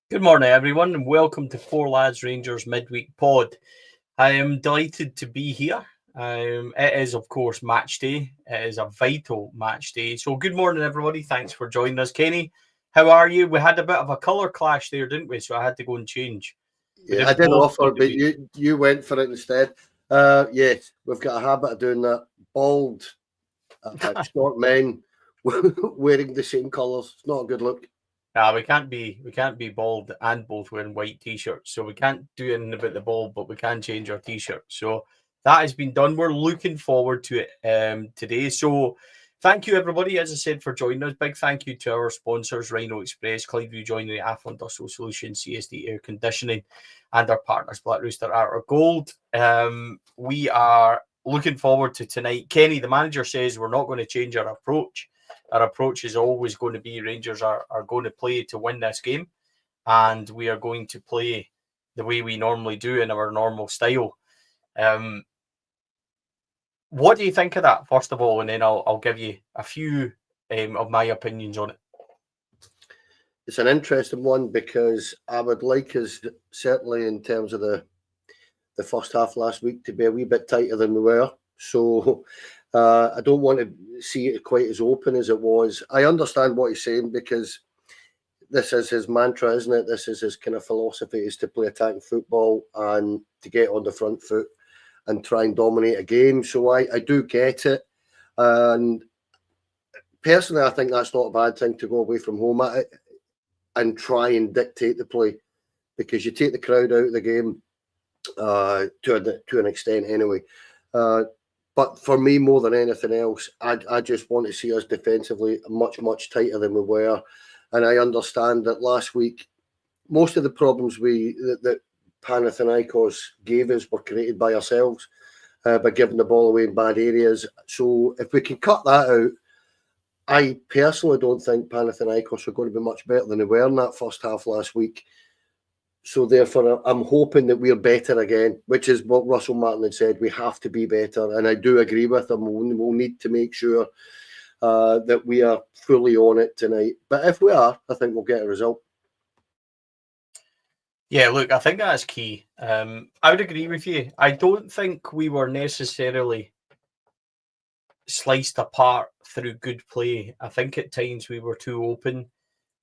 Good morning, everyone, and welcome to Four Lads Rangers Midweek Pod. I am delighted to be here. It is, of course, match day. It is a vital match day. So, good morning, everybody. Thanks for joining us. Kenny, how are you? We had a bit of a colour clash there, didn't we? So, I had to go and change. Yeah, I did offer, but you went for it instead. Yes, we've got a habit of doing that. Bald, short men wearing the same colours. It's not a good look. We can't be bald and both wearing white t-shirts. So we can't do anything about the bald, but we can change our t-shirts. So that has been done. We're looking forward to it today. So thank you, everybody, as I said, for joining us. Big thank you to our sponsors, Rhino Express, Clydeview Joinery, Athlon Industrial Solutions, CSD Air Conditioning, and our partners, Black Rooster, Art of Gold. We are looking forward to tonight. Kenny, the manager, says we're not going to change our approach. Our approach is always going to be Rangers are going to play to win this game, and we are going to play the way we normally do in our normal style. What do you think of that, first of all, and then I'll give you a few of my opinions on it. It's an interesting one because I would like us, certainly in terms of the first half last week, to be a wee bit tighter than we were. So I don't want to see it quite as open as it was. I understand what he's saying because this is his mantra, isn't it? This is his kind of philosophy, is to play attacking football and to get on the front foot and try and dominate a game. So I do get it. And personally, I think that's not a bad thing to go away from home at it and try and dictate the play, because you take the crowd out of the game to an extent anyway. But for me, more than anything else, I just want to see us defensively much, much tighter than we were. And I understand that last week, most of the problems that Panathinaikos gave us were created by ourselves, by giving the ball away in bad areas. So if we can cut that out, I personally don't think Panathinaikos are going to be much better than they were in that first half last week. So therefore, I'm hoping that we're better again, which is what Russell Martin had said. We have to be better, and I do agree with him. We'll need to make sure that we are fully on it tonight. But if we are, I think we'll get a result. Yeah, look, I think that's key. I would agree with you. I don't think we were necessarily sliced apart through good play. I think at times we were too open.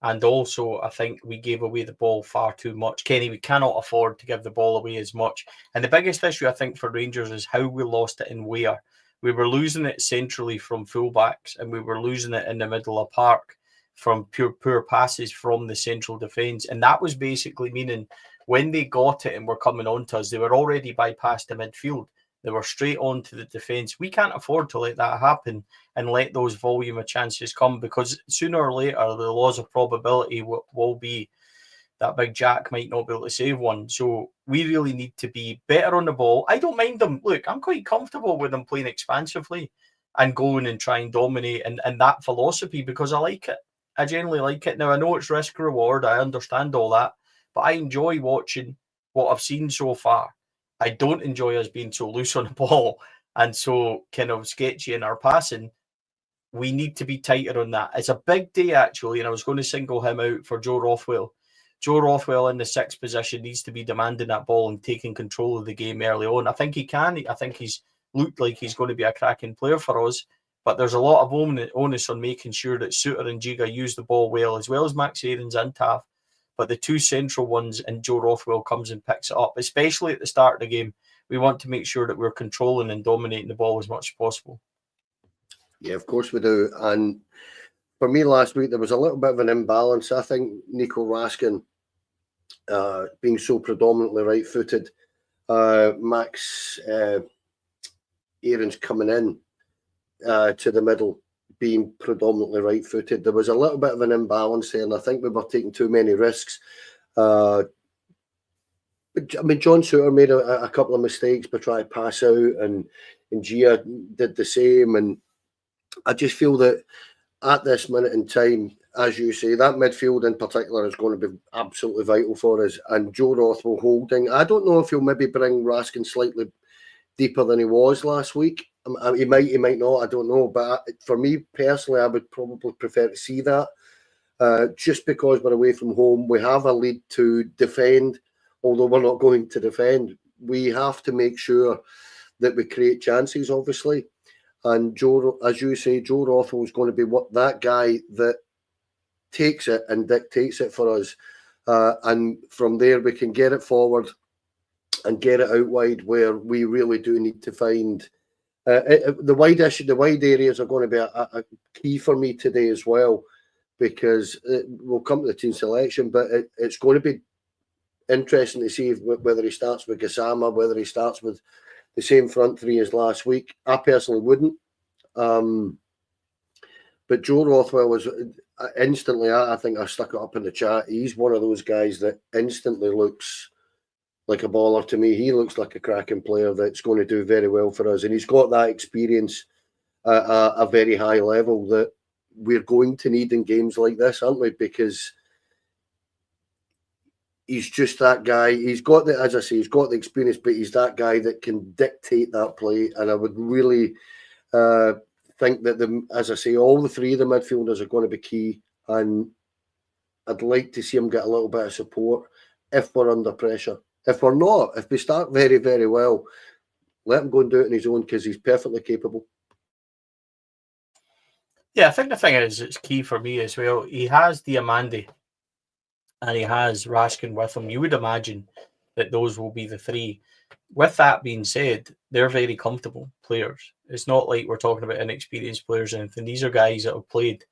And also, I think we gave away the ball far too much. Kenny, we cannot afford to give the ball away as much. And the biggest issue, I think, for Rangers is how we lost it and where. We were losing it centrally from fullbacks, and we were losing it in the middle of park from poor passes from the central defence. And that was basically meaning when they got it and were coming on to us, they were already bypassed the midfield. They were straight on to the defence. We can't afford to let that happen and let those volume of chances come, because sooner or later the laws of probability will be that Big Jack might not be able to save one. So we really need to be better on the ball. I don't mind them. Look, I'm quite comfortable with them playing expansively and going and try and dominate and that philosophy, because I like it. I generally like it. Now, I know it's risk reward. I understand all that. But I enjoy watching what I've seen so far. I don't enjoy us being so loose on the ball and so kind of sketchy in our passing. We need to be tighter on that. It's a big day, actually, and I was going to single him out for Joe Rothwell. Joe Rothwell in the sixth position needs to be demanding that ball and taking control of the game early on. I think he can. I think he's looked like he's going to be a cracking player for us, but there's a lot of onus on making sure that Suter and Giga use the ball well as Max Aarons and Taff. But the two central ones, and Joe Rothwell comes and picks it up, especially at the start of the game. We want to make sure that we're controlling and dominating the ball as much as possible. Yeah, of course we do. And for me last week, there was a little bit of an imbalance. I think Nico Raskin, being so predominantly right-footed, Max Aarons coming in to the middle, being predominantly right-footed. There was a little bit of an imbalance there, and I think we were taking too many risks. But I mean, John Suter made a couple of mistakes by trying to pass out, and Gia did the same. And I just feel that at this minute in time, as you say, that midfield in particular is going to be absolutely vital for us. And Joe Rothwell holding, I don't know if he'll maybe bring Raskin slightly deeper than he was last week. He might not, I don't know. But for me personally, I would probably prefer to see that. just because we're away from home, we have a lead to defend, although we're not going to defend. We have to make sure that we create chances, obviously. And Joe, as you say, Joe Rothwell is going to be that guy that takes it and dictates it for us. And from there, we can get it forward and get it out wide where we really do need to find. The wide areas are going to be a key for me today as well, because we'll come to the team selection, but it's going to be interesting to see whether he starts with Gassama, whether he starts with the same front three as last week. I personally wouldn't. But Joe Rothwell was instantly, I think I stuck it up in the chat, he's one of those guys that instantly looks like a baller to me. He looks like a cracking player that's going to do very well for us. And he's got that experience at a very high level that we're going to need in games like this, aren't we? Because he's just that guy. He's got the, as I say, he's got the experience, but he's that guy that can dictate that play. And I would really think that, as I say, all the three of the midfielders are going to be key. And I'd like to see him get a little bit of support if we're under pressure. If we're not, if we start very, very well, let him go and do it on his own, because he's perfectly capable. Yeah, I think the thing is, it's key for me as well. He has Diamandi and he has Raskin with him. You would imagine that those will be the three. With that being said, they're very comfortable players. It's not like we're talking about inexperienced players or anything. These are guys that have played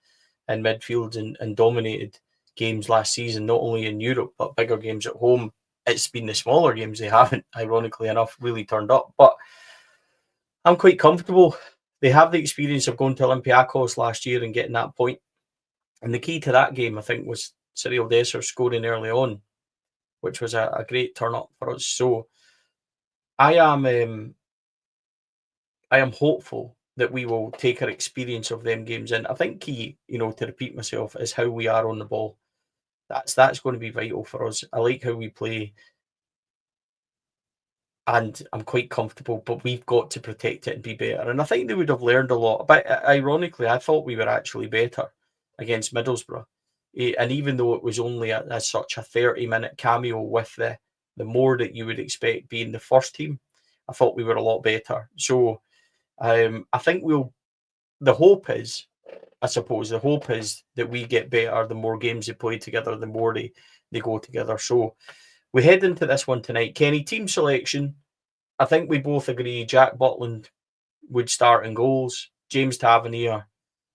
in midfield and dominated games last season, not only in Europe, but bigger games at home. It's been the smaller games they haven't, ironically enough, really turned up. But I'm quite comfortable. They have the experience of going to Olympiacos last year and getting that point. And the key to that game, I think, was Cyril Dessers scoring early on, which was a great turn up for us. So I am hopeful that we will take our experience of them games in. I think key, to repeat myself, is how we are on the ball. That's going to be vital for us. I like how we play, and I'm quite comfortable, but we've got to protect it and be better. And I think they would have learned a lot. But ironically, I thought we were actually better against Middlesbrough. And even though it was only as such a 30-minute cameo with the more that you would expect being the first team, I thought we were a lot better. So I think the hope is that we get better the more games they play together, the more they go together. So we head into this one tonight. Kenny, team selection. I think we both agree Jack Butland would start in goals. James Tavernier,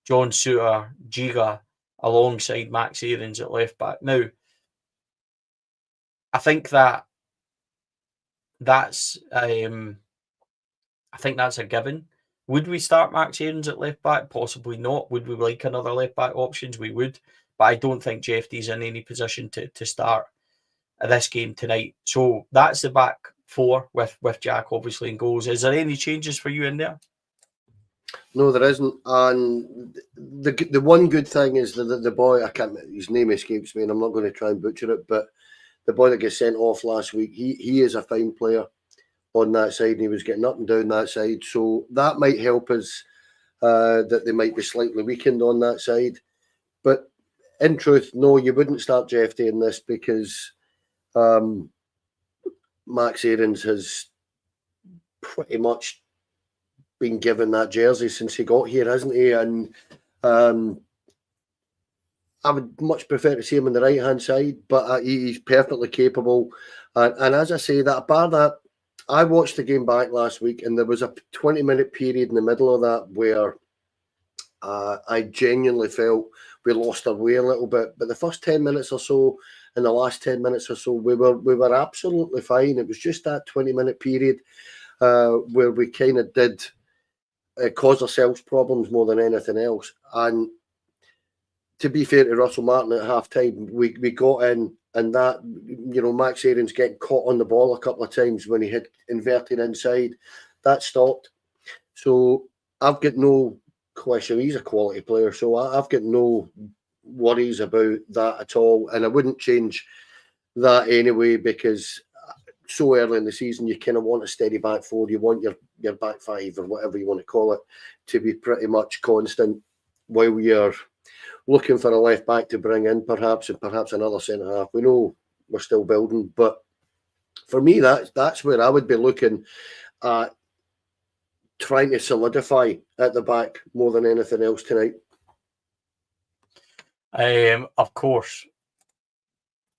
John Souttar, Giga, alongside Max Aarons at left back. Now, I think that's a given. Would we start Max Aarons at left back? Possibly not. Would we like another left back options? We would. But I don't think Jeffy's in any position to start this game tonight. So that's the back four with Jack obviously in goals. Is there any changes for you in there? No, there isn't. And the one good thing is that the boy, his name escapes me, and I'm not going to try and butcher it, but the boy that gets sent off last week, he is a fine player on that side, and he was getting up and down that side. So that might help us, that they might be slightly weakened on that side. But in truth, no, you wouldn't start Jeffy in this, because Max Aarons has pretty much been given that jersey since he got here, hasn't he? And I would much prefer to see him on the right-hand side, but he's perfectly capable. And as I say, I watched the game back last week, and there was a 20-minute period in the middle of that where I genuinely felt we lost our way a little bit. But the first 10 minutes or so, and the last 10 minutes or so, we were absolutely fine. It was just that 20-minute period where we kind of did cause ourselves problems more than anything else. And to be fair to Russell Martin at half-time, we got in, and that, Max Aarons getting caught on the ball a couple of times when he had inverted inside, that stopped. So I've got no question. He's a quality player, so I've got no worries about that at all. And I wouldn't change that anyway, because so early in the season, you kind of want a steady back four. You want your back five, or whatever you want to call it, to be pretty much constant while you're looking for a left back to bring in, perhaps, and perhaps another centre half. We know we're still building, but for me, that's where I would be looking at trying to solidify at the back more than anything else tonight. Of course,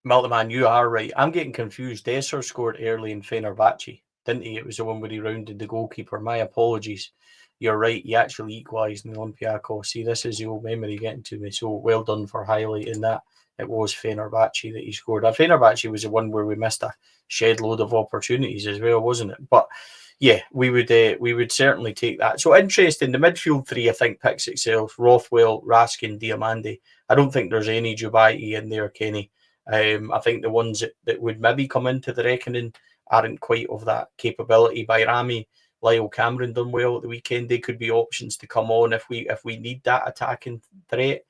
Milton, you are right. I'm getting confused. Esser scored early in Fenerbahce, didn't he? It was the one where he rounded the goalkeeper. My apologies. You're right. He actually equalised in the Olympiacos. See, this is the old memory getting to me. So well done for highlighting that. It was Fenerbahce that he scored. Fenerbahce was the one where we missed a shed load of opportunities as well, wasn't it? But yeah, we would certainly take that. So interesting. The midfield three, I think, picks itself. Rothwell, Raskin, Diamande. I don't think there's any Jubaiti in there, Kenny. I think the ones that would maybe come into the reckoning aren't quite of that capability. Bayrami, Lyle Cameron done well at the weekend. They could be options to come on if we need that attacking threat.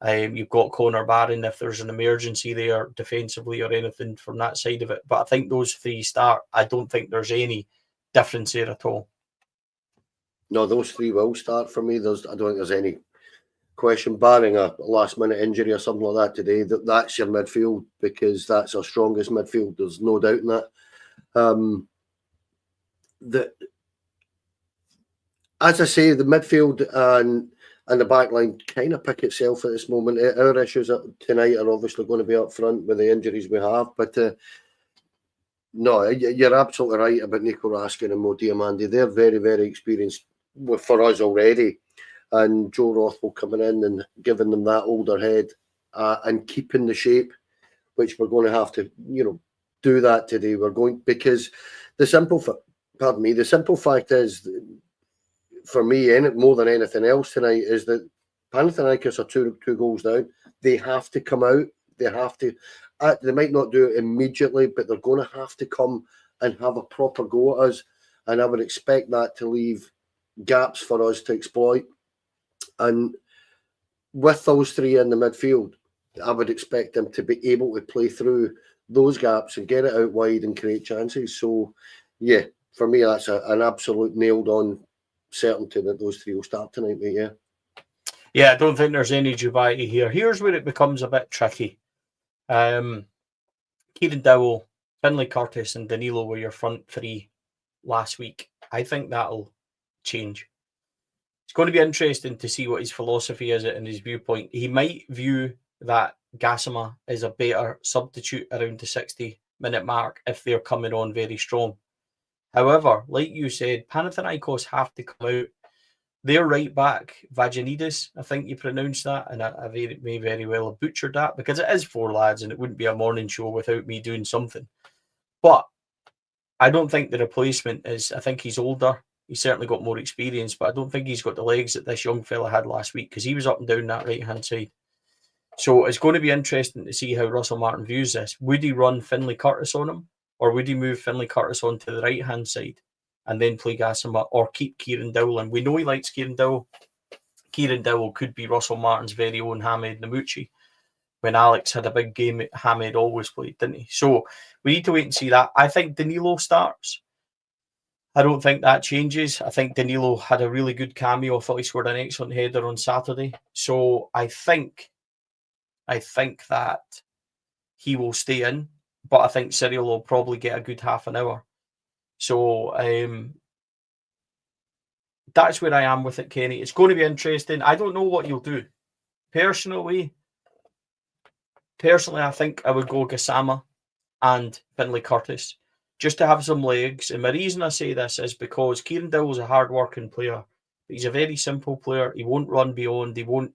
You've got Connor Barron if there's an emergency there defensively or anything from that side of it. But I think those three start. I don't think there's any difference there at all. No, those three will start for me. I don't think there's any question, barring a last-minute injury or something like that today, that's your midfield, because that's our strongest midfield. There's no doubt in that. As I say, the midfield and the back line kind of pick itself at this moment. Our issues tonight are obviously going to be up front with the injuries we have, but no, you're absolutely right about Nico Raskin and Mo Diamande. They're very, very experienced for us already. And Joe Rothwell coming in and giving them that older head and keeping the shape, which we're going to have to, do that today. We're going, because the simple fact is, for me, more than anything else tonight, is that Panathinaikos are two goals down. They have to come out. They have to. They might not do it immediately, but they're going to have to come and have a proper go at us. And I would expect that to leave gaps for us to exploit. And with those three in the midfield, I would expect them to be able to play through those gaps and get it out wide and create chances. So, yeah, for me, that's an absolute nailed-on certainty that those three will start tonight, mate, yeah. Yeah, I don't think there's any Jubaiti here. Here's where it becomes a bit tricky. Kieran Dowell, Finlay Curtis and Danilo were your front three last week. I think that'll change. It's going to be interesting to see what his philosophy is and his viewpoint. He might view that Gassama is a better substitute around the 60-minute mark if they're coming on very strong. However, like you said, Panathinaikos have to come out. Their right back, Vagianidis, I think you pronounced that, and I may very well have butchered that because it is four lads and it wouldn't be a morning show without me doing something. But I don't think the replacement is, I think he's older. He's certainly got more experience, but I don't think he's got the legs that this young fella had last week because he was up and down that right-hand side. So it's going to be interesting to see how Russell Martin views this. Would he run Finlay Curtis on him, or would he move Finlay Curtis onto the right-hand side and then play Gassama, or keep Kieran Dowell? And we know he likes Kieran Dowell. Kieran Dowell could be Russell Martin's very own Hamed Namucci. When Alex had a big game, Hamed always played, didn't he? So we need to wait and see that. I think Danilo starts. I don't think that changes. I think Danilo had a really good cameo. I thought he scored an excellent header on Saturday. So I think that he will stay in, but I think Cyril will probably get a good half an hour. So that's where I am with it, Kenny. It's going to be interesting. I don't know what you'll do. Personally, I think I would go Gassama and Finlay Curtis, just to have some legs. And the reason I say this is because Kieran Dowell's a hard-working player. But he's a very simple player. He won't run beyond. He won't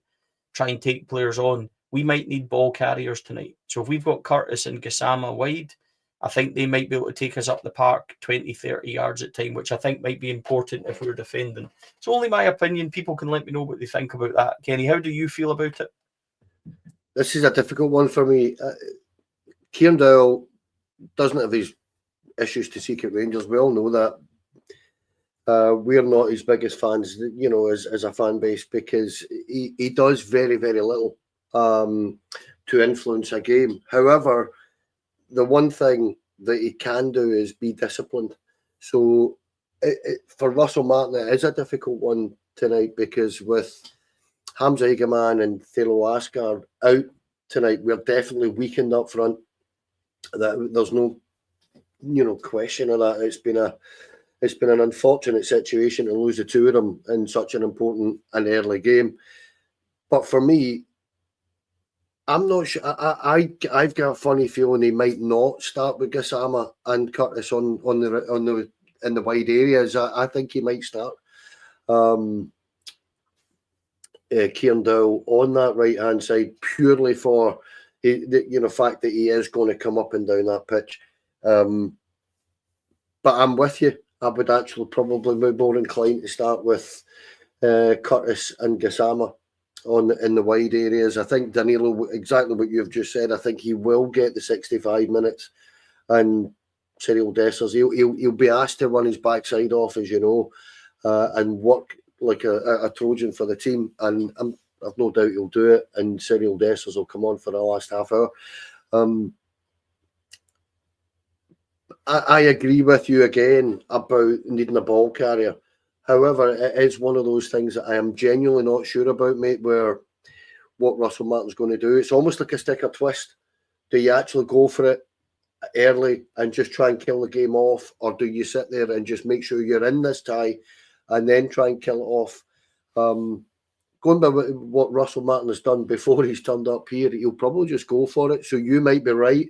try and take players on. We might need ball carriers tonight. So if we've got Curtis and Gassama wide, I think they might be able to take us up the park 20, 30 yards at time, which I think might be important if we're defending. It's only my opinion. People can let me know what they think about that. Kenny, how do you feel about it? This is a difficult one for me. Kieran Dowell doesn't have these issues to seek at Rangers. We all know that. We're not his biggest fans, as a fan base, because he does very, very little to influence a game. However, the one thing that he can do is be disciplined. So for Russell Martin, it is a difficult one tonight because with Hamza Egaman and Thelo Askar out tonight, we're definitely weakened up front. There's no, question of that. It's been an unfortunate situation to lose the two of them in such an important and early game. But for me, I'm not sure. I've got a funny feeling he might not start with Gassama and Curtis on the in the wide areas. I think he might start Kieran Dowell on that right hand side purely for the fact that he is going to come up and down that pitch. But I'm with you. I would actually probably be more inclined to start with Curtis and Gassama in the wide areas. I think Danilo, exactly what you've just said. I think he will get the 65 minutes, and Cyril Dessers, he'll be asked to run his backside off, as you know, and work like a Trojan for the team. And I've no doubt he'll do it. And Cyril Dessers will come on for the last half hour. I agree with you again about needing a ball carrier. However, it is one of those things that I am genuinely not sure about, mate, where what Russell Martin's going to do. It's almost like a stick or twist. Do you actually go for it early and just try and kill the game off, or do you sit there and just make sure you're in this tie and then try and kill it off? Going by what Russell Martin has done before he's turned up here, he'll probably just go for it. So you might be right.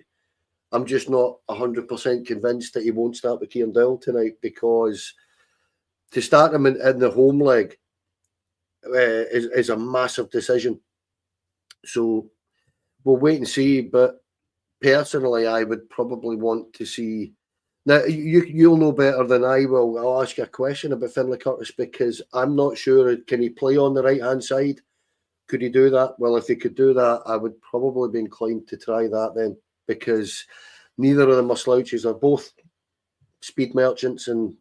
I'm just not 100% convinced that he won't start with Kieran Dowell tonight, because to start him in the home leg is a massive decision. So we'll wait and see. But personally, I would probably want to see. Now, you'll know better than I will. I'll ask you a question about Finlay Curtis, because I'm not sure. Can he play on the right-hand side? Could he do that? Well, if he could do that, I would probably be inclined to try that then, because neither of them are slouches. They're both speed merchants, and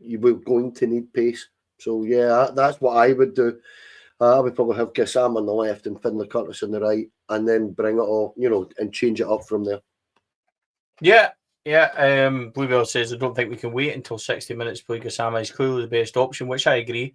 you were going to need pace. So, yeah, that's what I would do. I would probably have Gassam on the left and Finlay Curtis on the right, and then bring it all, and change it up from there. Yeah. Bluebell says, I don't think we can wait until 60 minutes to play Gassama. He's clearly the best option, which I agree.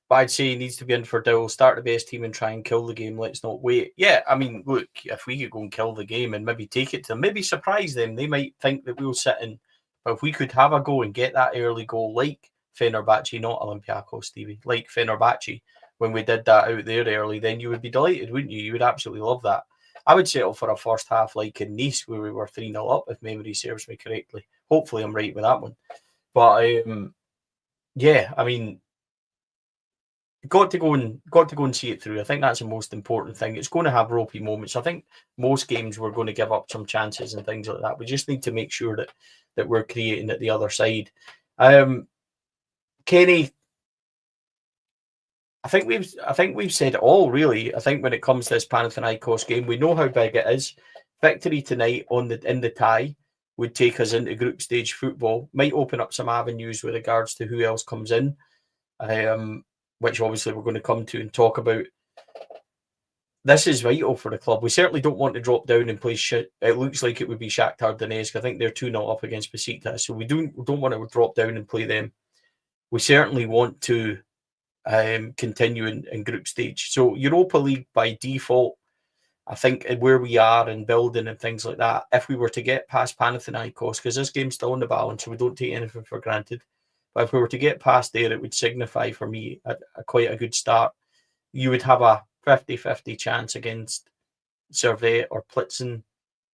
But I'd say he needs to be in for Dowell, start the best team and try and kill the game. Let's not wait. Yeah, I mean, look, if we could go and kill the game and maybe take it to them, maybe surprise them, they might think that we'll sit in. But if we could have a go and get that early goal, like Fenerbahce, not Olympiacos, Stevie, like Fenerbahce, when we did that out there early, then you would be delighted, wouldn't you? You would absolutely love that. I would settle for a first half like in Nice, where we were 3-0 up, if memory serves me correctly. Hopefully I'm right with that one. But yeah, I mean, got to go and see it through. I think that's the most important thing. It's going to have ropey moments. I think most games we're going to give up some chances and things like that. We just need to make sure that we're creating at the other side. Kenny, I think we've said it all, really. I think when it comes to this Panathinaikos game, we know how big it is. Victory tonight in the tie would take us into group stage football. Might open up some avenues with regards to who else comes in, which obviously we're going to come to and talk about. This is vital for the club. We certainly don't want to drop down and play shit. It looks like it would be Shakhtar Donetsk. I think they're 2-0 up against Besiktas, so we don't want to drop down and play them. We certainly want to continue in group stage. So Europa League by default, I think where we are in building and things like that, if we were to get past Panathinaikos, because this game's still on the balance, so we don't take anything for granted. But if we were to get past there, it would signify for me quite a good start. You would have a 50-50 chance against Servette or Plitzen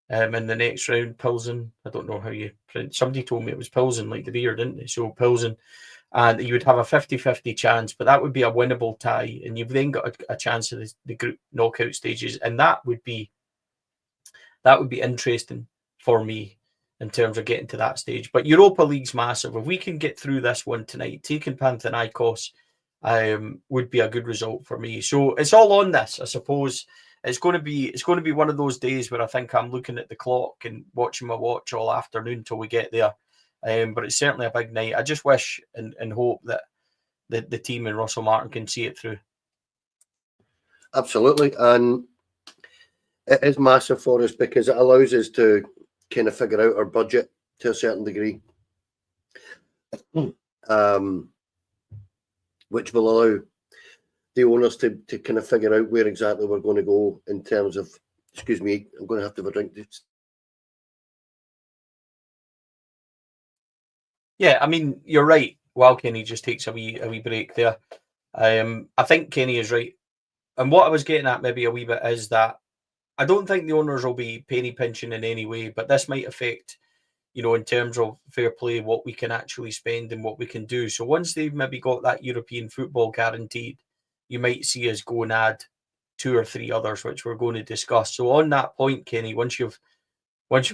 in the next round. Pilsen, I don't know how you print. Somebody told me it was Pilsen, like the beer, didn't they? So Pilsen. And you would have a 50-50 chance, but that would be a winnable tie. And you've then got a chance of the group knockout stages. And that would be interesting for me in terms of getting to that stage. But Europa League's massive. If we can get through this one tonight, taking Panathinaikos would be a good result for me. So it's all on this, I suppose. It's going to be one of those days where I think I'm looking at the clock and watching my watch all afternoon till we get there. But it's certainly a big night. I just wish and hope that the team and Russell Martin can see it through. Absolutely. And it is massive for us because it allows us to kind of figure out our budget to a certain degree, which will allow the owners to kind of figure out where exactly we're going to go in terms of. Excuse me, I'm going to have to have a drink. Yeah, I mean, you're right. While Kenny just takes a wee break there, I think Kenny is right. And what I was getting at maybe a wee bit is that I don't think the owners will be penny pinching in any way, but this might affect, in terms of fair play, what we can actually spend and what we can do. So once they've maybe got that European football guaranteed, you might see us go and add 2 or 3 others, which we're going to discuss. So on that point, Kenny, once you've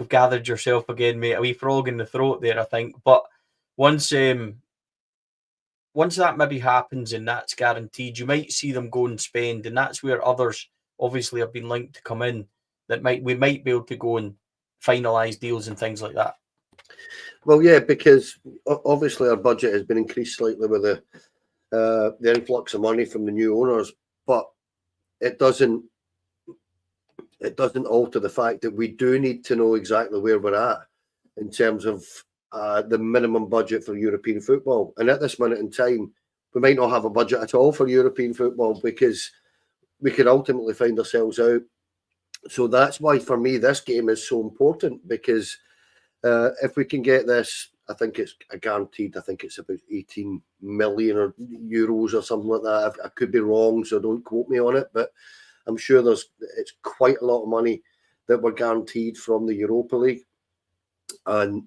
gathered yourself again, mate, a wee frog in the throat there, I think. But once that maybe happens and that's guaranteed, you might see them go and spend, and that's where others obviously have been linked to come in. We might be able to go and finalise deals and things like that. Well, yeah, because obviously our budget has been increased slightly with the influx of money from the new owners, but it doesn't alter the fact that we do need to know exactly where we're at in terms of the minimum budget for European football. And at this minute in time, we might not have a budget at all for European football because we could ultimately find ourselves out. So that's why, for me, this game is so important, because if we can get this, I think it's a guaranteed, I think it's about 18 million or euros or something like that. I could be wrong, so don't quote me on it, but I'm sure it's quite a lot of money that we're guaranteed from the Europa League. And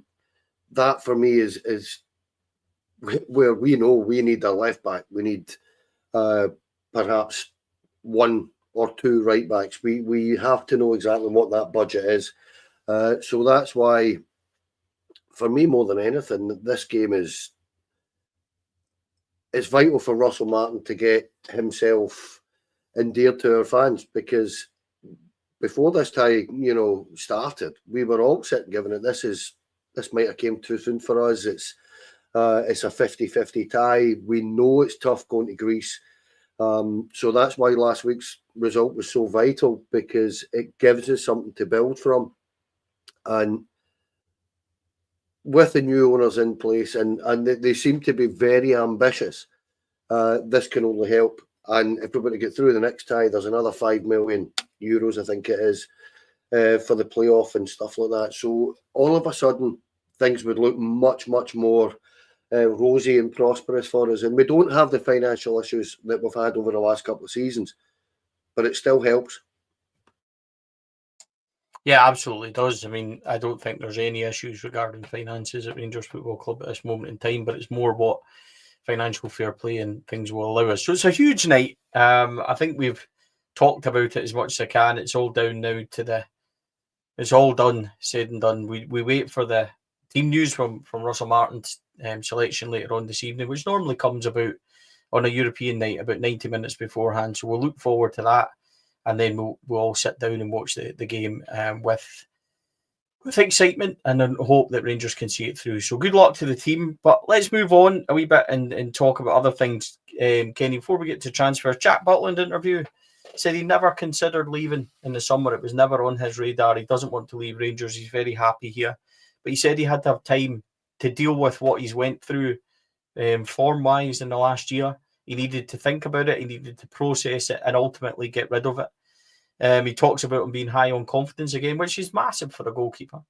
that, for me, is where we know we need a left back. We need perhaps 1 or 2 right backs. We have to know exactly what that budget is. So that's why, for me, more than anything, this game is vital for Russell Martin to get himself endeared to our fans, because before this tie, started, we were all sitting giving it. This might have came too soon for us. It's a 50-50 tie. We know it's tough going to Greece. So that's why last week's result was so vital, because it gives us something to build from. And with the new owners in place, and they seem to be very ambitious, this can only help. And if we're going to get through the next tie, there's another 5 million euros, I think it is, for the playoff and stuff like that. So all of a sudden, things would look much, much more rosy and prosperous for us. And we don't have the financial issues that we've had over the last couple of seasons, but it still helps. Yeah, absolutely does. I mean, I don't think there's any issues regarding finances at Rangers Football Club at this moment in time, but it's more what financial fair play and things will allow us. So it's a huge night. I think we've talked about it as much as I can. It's all down now to it's all done, said and done. We wait for the team news from Russell Martin's selection later on this evening, which normally comes about on a European night about 90 minutes beforehand. So we'll look forward to that. And then we'll all sit down and watch the game with excitement, and then hope that Rangers can see it through. So good luck to the team. But let's move on a wee bit and talk about other things. Kenny, before we get to transfers, Jack Butland interview said he never considered leaving in the summer. It was never on his radar. He doesn't want to leave Rangers. He's very happy here. But he said he had to have time to deal with what he's went through form-wise in the last year. He needed to think about it. He needed to process it and ultimately get rid of it. He talks about him being high on confidence again, which is massive for a goalkeeper.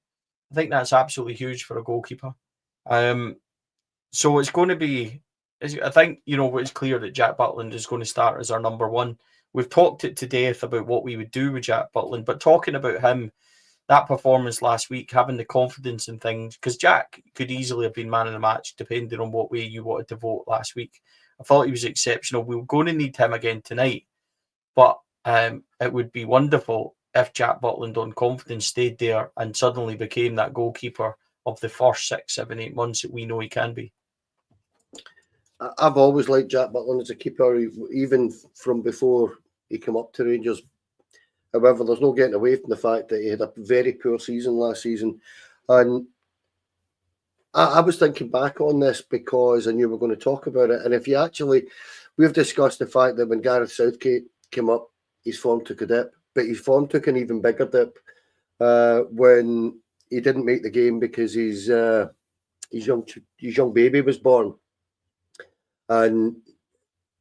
I think that's absolutely huge for a goalkeeper. So it's going to be, I think, it's clear that Jack Butland is going to start as our number 1. We've talked it to death about what we would do with Jack Butland, but talking about him, that performance last week, having the confidence and things, because Jack could easily have been man of the match depending on what way you wanted to vote last week. I thought he was exceptional. We were going to need him again tonight, but it would be wonderful if Jack Butland on confidence stayed there and suddenly became that goalkeeper of the first 6, 7, 8 months that we know he can be. I've always liked Jack Butland as a keeper, even from before he came up to Rangers. However, there's no getting away from the fact that he had a very poor season last season. And I was thinking back on this because I knew we were going to talk about it. And if you actually, we've discussed the fact that when Gareth Southgate came up, his form took a dip, but his form took an even bigger dip when he didn't make the game because his young baby was born, and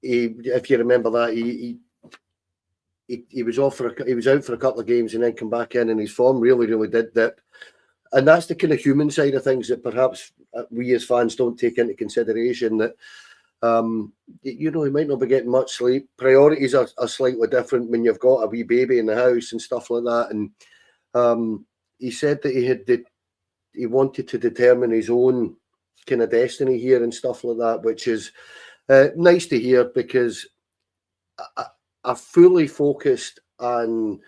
if you remember that, he was out for a couple of games and then come back in, and his form really did dip. And that's the kind of human side of things that perhaps we as fans don't take into consideration, that he might not be getting much sleep. Priorities are slightly different when you've got a wee baby in the house and stuff like that. And he said that he wanted to determine his own kind of destiny here and stuff like that, which is nice to hear, because I fully focused and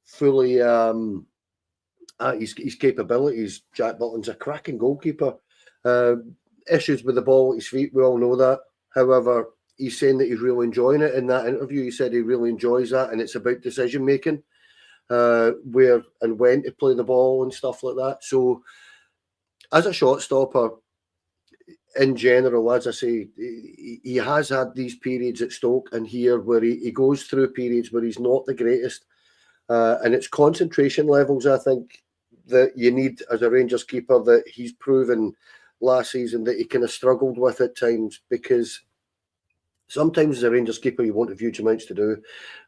fully at his capabilities. Jack Butland's a cracking goalkeeper. Issues with the ball at his feet, we all know that. However, he's saying that he's really enjoying it. In that interview, he said he really enjoys that, and it's about decision making, where and when to play the ball and stuff like that. So, as a shot stopper, in general, as I say, he has had these periods at Stoke and here where he goes through periods where he's not the greatest. And it's concentration levels, I think, that you need as a Rangers keeper, that he's proven last season that he kind of struggled with at times, because sometimes as a Rangers keeper you want a huge amounts to do,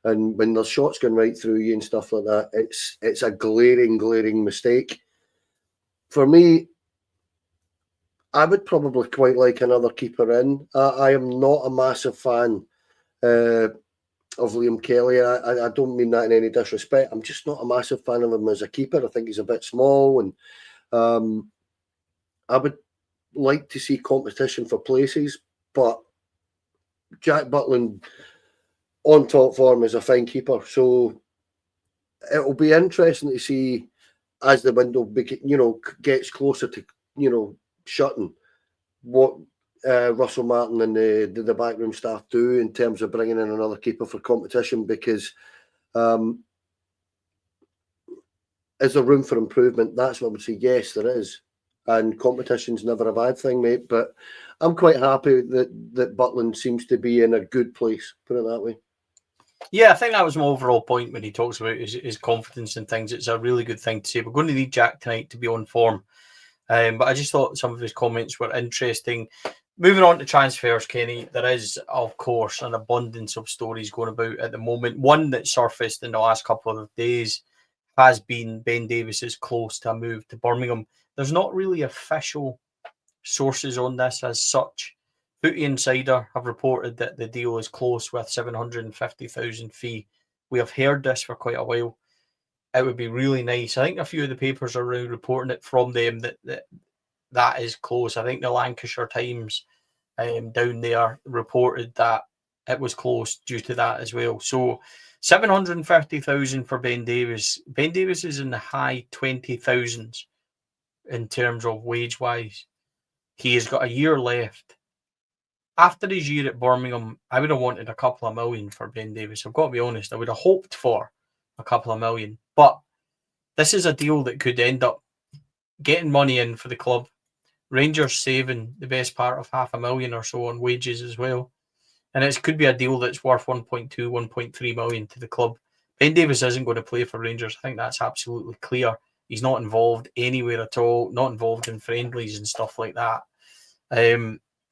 and when there's shots going right through you and stuff like that, it's a glaring mistake. For me, I would probably quite like another keeper in. I am not a massive fan of Liam Kelly. I don't mean that in any disrespect. I'm just not a massive fan of him as a keeper. I think he's a bit small, and I would like to see competition for places. But Jack Butland on top form is a fine keeper, so it'll be interesting to see as the window gets closer to shutting, what Russell Martin and the backroom staff do in terms of bringing in another keeper for competition, because is there room for improvement? That's what I would say. Yes, there is, and competition's never a bad thing, mate. But I'm quite happy that Butland seems to be in a good place, put it that way. Yeah, I think that was my overall point when he talks about his confidence and things. It's a really good thing to say. We're going to need Jack tonight to be on form. But I just thought some of his comments were interesting. Moving on to transfers, Kenny, there is, of course, an abundance of stories going about at the moment. One that surfaced in the last couple of days has been Ben Davies is close to a move to Birmingham. There's not really official sources on this as such. Footy Insider have reported that the deal is close with 750,000 fee. We have heard this for quite a while. It would be really nice. I think a few of the papers are reporting it from them that is close. I think the Lancashire Times down there reported that it was close due to that as well. So 750,000 for Ben Davies. Ben Davies is in the high 20,000s in terms of wage wise. He has got a year left. After his year at Birmingham, I would have wanted a couple of million for Ben Davies. I've got to be honest. I would have hoped for a couple of million. But this is a deal that could end up getting money in for the club. Rangers saving the best part of 500,000 or so on wages as well. And it could be a deal that's worth 1.2, 1.3 million to the club. Ben Davies isn't going to play for Rangers. I think that's absolutely clear. He's not involved anywhere at all, not involved in friendlies and stuff like that.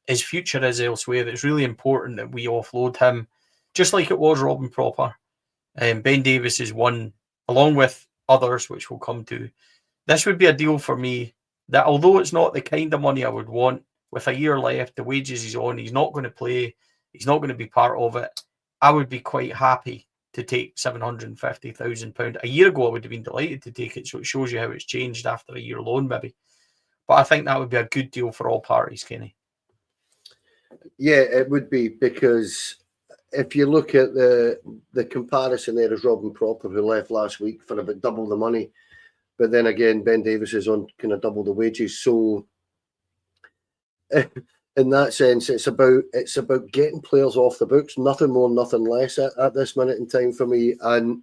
His future is elsewhere. It's really important that we offload him, just like it was Robin Proper. Ben Davies is one, along with others, which we'll come to. This would be a deal for me that, although it's not the kind of money I would want, with a year left, the wages he's on, he's not going to play, he's not going to be part of it, I would be quite happy to take £750,000. A year ago, I would have been delighted to take it, so it shows you how it's changed after a year loan, maybe. But I think that would be a good deal for all parties, Kenny. Yeah, it would be, because if you look at the comparison there is Robin Proper, who left last week for about double the money. But then again, Ben Davies is on kind of double the wages. So in that sense, it's about getting players off the books, nothing more, nothing less at this minute in time for me. And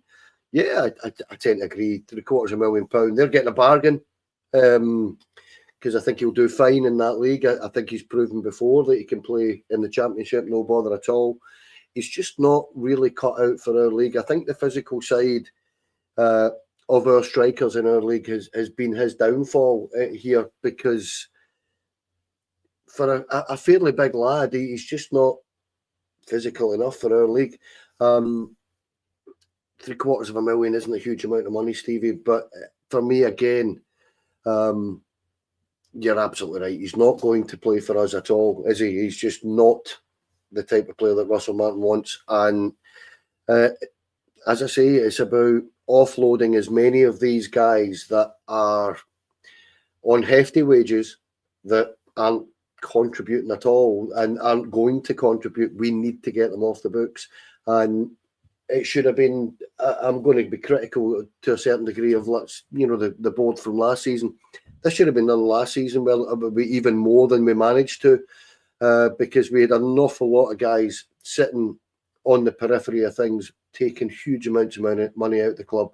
yeah, I tend to agree. £750,000, they're getting a bargain, because I think he'll do fine in that league. I think he's proven before that he can play in the Championship, no bother at all. He's just not really cut out for our league. I think the physical side of our strikers in our league has been his downfall here, because for a fairly big lad, he's just not physical enough for our league. $750,000 isn't a huge amount of money, Stevie, but for me, again, you're absolutely right. He's not going to play for us at all, is he? He's just not the type of player that Russell Martin wants. And as I say, it's about offloading as many of these guys that are on hefty wages that aren't contributing at all and aren't going to contribute. We need to get them off the books. And it should have been, I'm going to be critical to a certain degree of, the board from last season. This should have been done last season, well, even more than we managed to, because we had an awful lot of guys sitting on the periphery of things, taking huge amounts of money out of the club.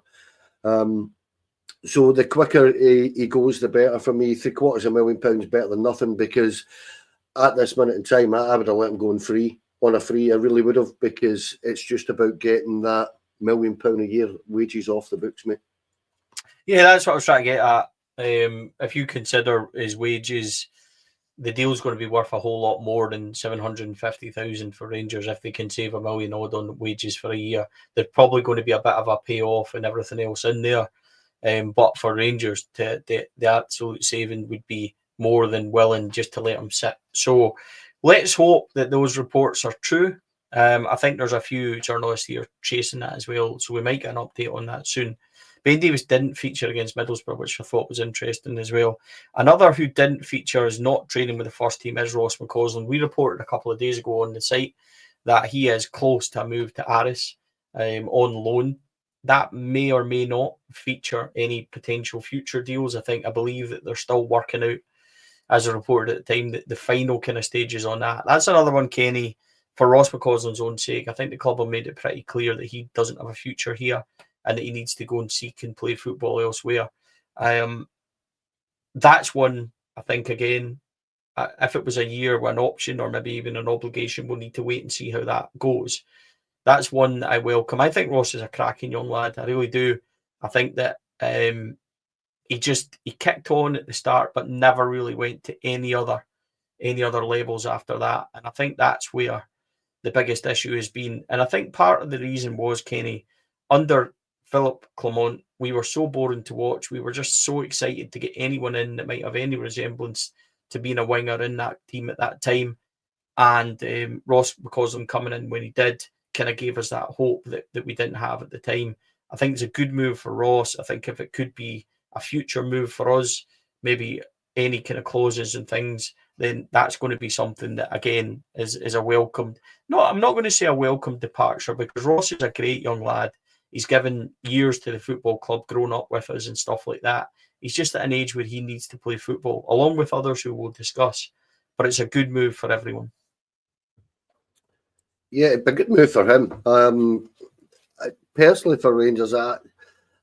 So the quicker he goes, the better for me. £750,000 better than nothing, because at this minute in time, I would have let him go on a free. I really would have, because it's just about getting that £1 million a year wages off the books, mate. Yeah, that's what I was trying to get at. If you consider his wages, the deal's going to be worth a whole lot more than 750,000 for Rangers if they can save $1 million odd on wages for a year. There's probably going to be a bit of a payoff and everything else in there. But for Rangers, the absolute saving would be more than willing just to let him sit. So let's hope that those reports are true. I think there's a few journalists here chasing that as well, so we might get an update on that soon. Ben Davies didn't feature against Middlesbrough, which I thought was interesting as well. Another who didn't feature is not training with the first team is Ross McCausland. We reported a couple of days ago on the site that he is close to a move to Aris on loan. That may or may not feature any potential future deals. I believe that they're still working out, as I reported at the time, that the final kind of stages on that. That's another one, Kenny, for Ross McCausland's own sake. I think the club have made it pretty clear that he doesn't have a future here and that he needs to go and seek and play football elsewhere. That's one, I think, again, if it was a year with an option or maybe even an obligation, we'll need to wait and see how that goes. That's one that I welcome. I think Ross is a cracking young lad. I really do. I think that he kicked on at the start, but never really went to any other levels after that. And I think that's where the biggest issue has been. And I think part of the reason was, Kenny, under Philip Clement, we were so boring to watch. We were just so excited to get anyone in that might have any resemblance to being a winger in that team at that time. And Ross McCausland coming in when he did kind of gave us that hope that we didn't have at the time. I think it's a good move for Ross. I think if it could be a future move for us, maybe any kind of clauses and things, then that's going to be something that, again, is a welcome. No, I'm not going to say a welcome departure, because Ross is a great young lad. He's given years to the football club, grown up with us and stuff like that. He's just at an age where he needs to play football, along with others who we'll discuss. But it's a good move for everyone. Yeah, it'd be a good move for him. Personally, for Rangers, I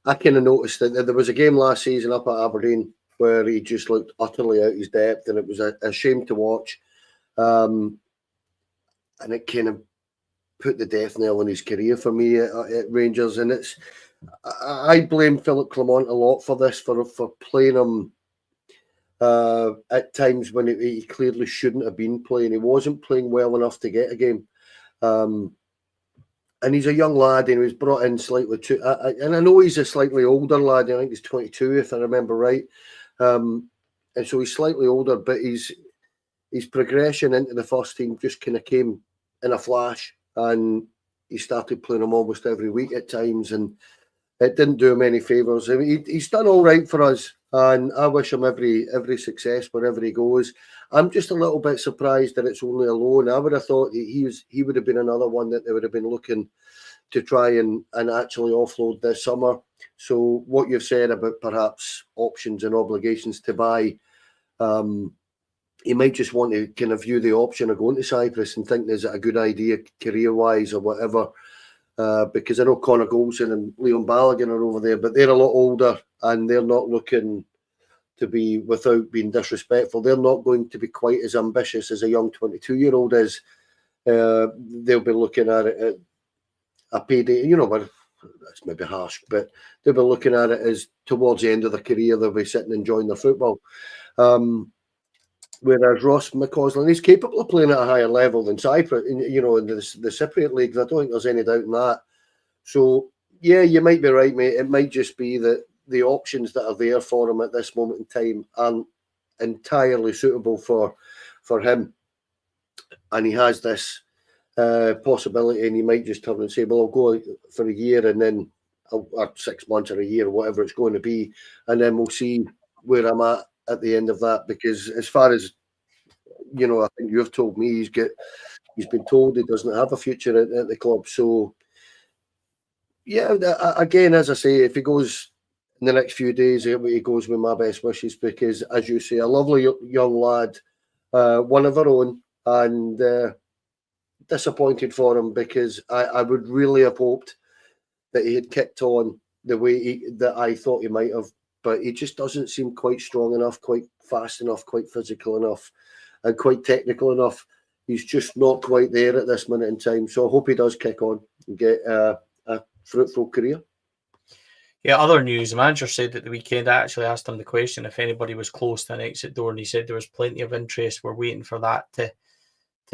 kind of noticed that there was a game last season up at Aberdeen where he just looked utterly out his depth, and it was a shame to watch. And it kind of put the death knell in his career for me at Rangers. And I blame Philip Clement a lot for this, for playing him at times when he clearly shouldn't have been playing. He wasn't playing well enough to get a game. And he's a young lad, and he was brought in slightly too. And I know he's a slightly older lad. I think he's 22, if I remember right. And so he's slightly older, but his progression into the first team just kind of came in a flash, and he started playing him almost every week at times, and it didn't do him any favours. I mean, he's done all right for us, and I wish him every success wherever he goes. I'm just a little bit surprised that it's only a loan. I would have thought that he would have been another one that they would have been looking to try and actually offload this summer. So what you've said about perhaps options and obligations to buy, he might just want to kind of view the option of going to Cyprus and think, is it a good idea career-wise or whatever? Because I know Connor Golson and Leon Balogun are over there, but they're a lot older, and they're not looking to be, without being disrespectful, they're not going to be quite as ambitious as a young 22-year-old is. They'll be looking at it at a payday, but that's maybe harsh, but they'll be looking at it as towards the end of their career, they'll be sitting enjoying their football. Whereas Ross McCausland, he's capable of playing at a higher level than Cyprus, in the Cypriot leagues. I don't think there's any doubt in that. So, yeah, you might be right, mate. It might just be that the options that are there for him at this moment in time aren't entirely suitable for him. And he has this possibility, and he might just turn and say, well, I'll go for a year and then, or 6 months or a year, whatever it's going to be, and then we'll see where I'm at the end of that. Because as far as, I think you've told me he's been told he doesn't have a future at the club. So, yeah, again, as I say, if he goes in the next few days, he goes with my best wishes, because, as you say, a lovely young lad, one of our own, and disappointed for him, because I would really have hoped that he had kicked on the way that I thought he might have, but he just doesn't seem quite strong enough, quite fast enough, quite physical enough, and quite technical enough. He's just not quite there at this minute in time. So I hope he does kick on and get a fruitful career. Yeah, other news. The manager said at the weekend, I actually asked him the question if anybody was close to an exit door, and he said there was plenty of interest. We're waiting for that to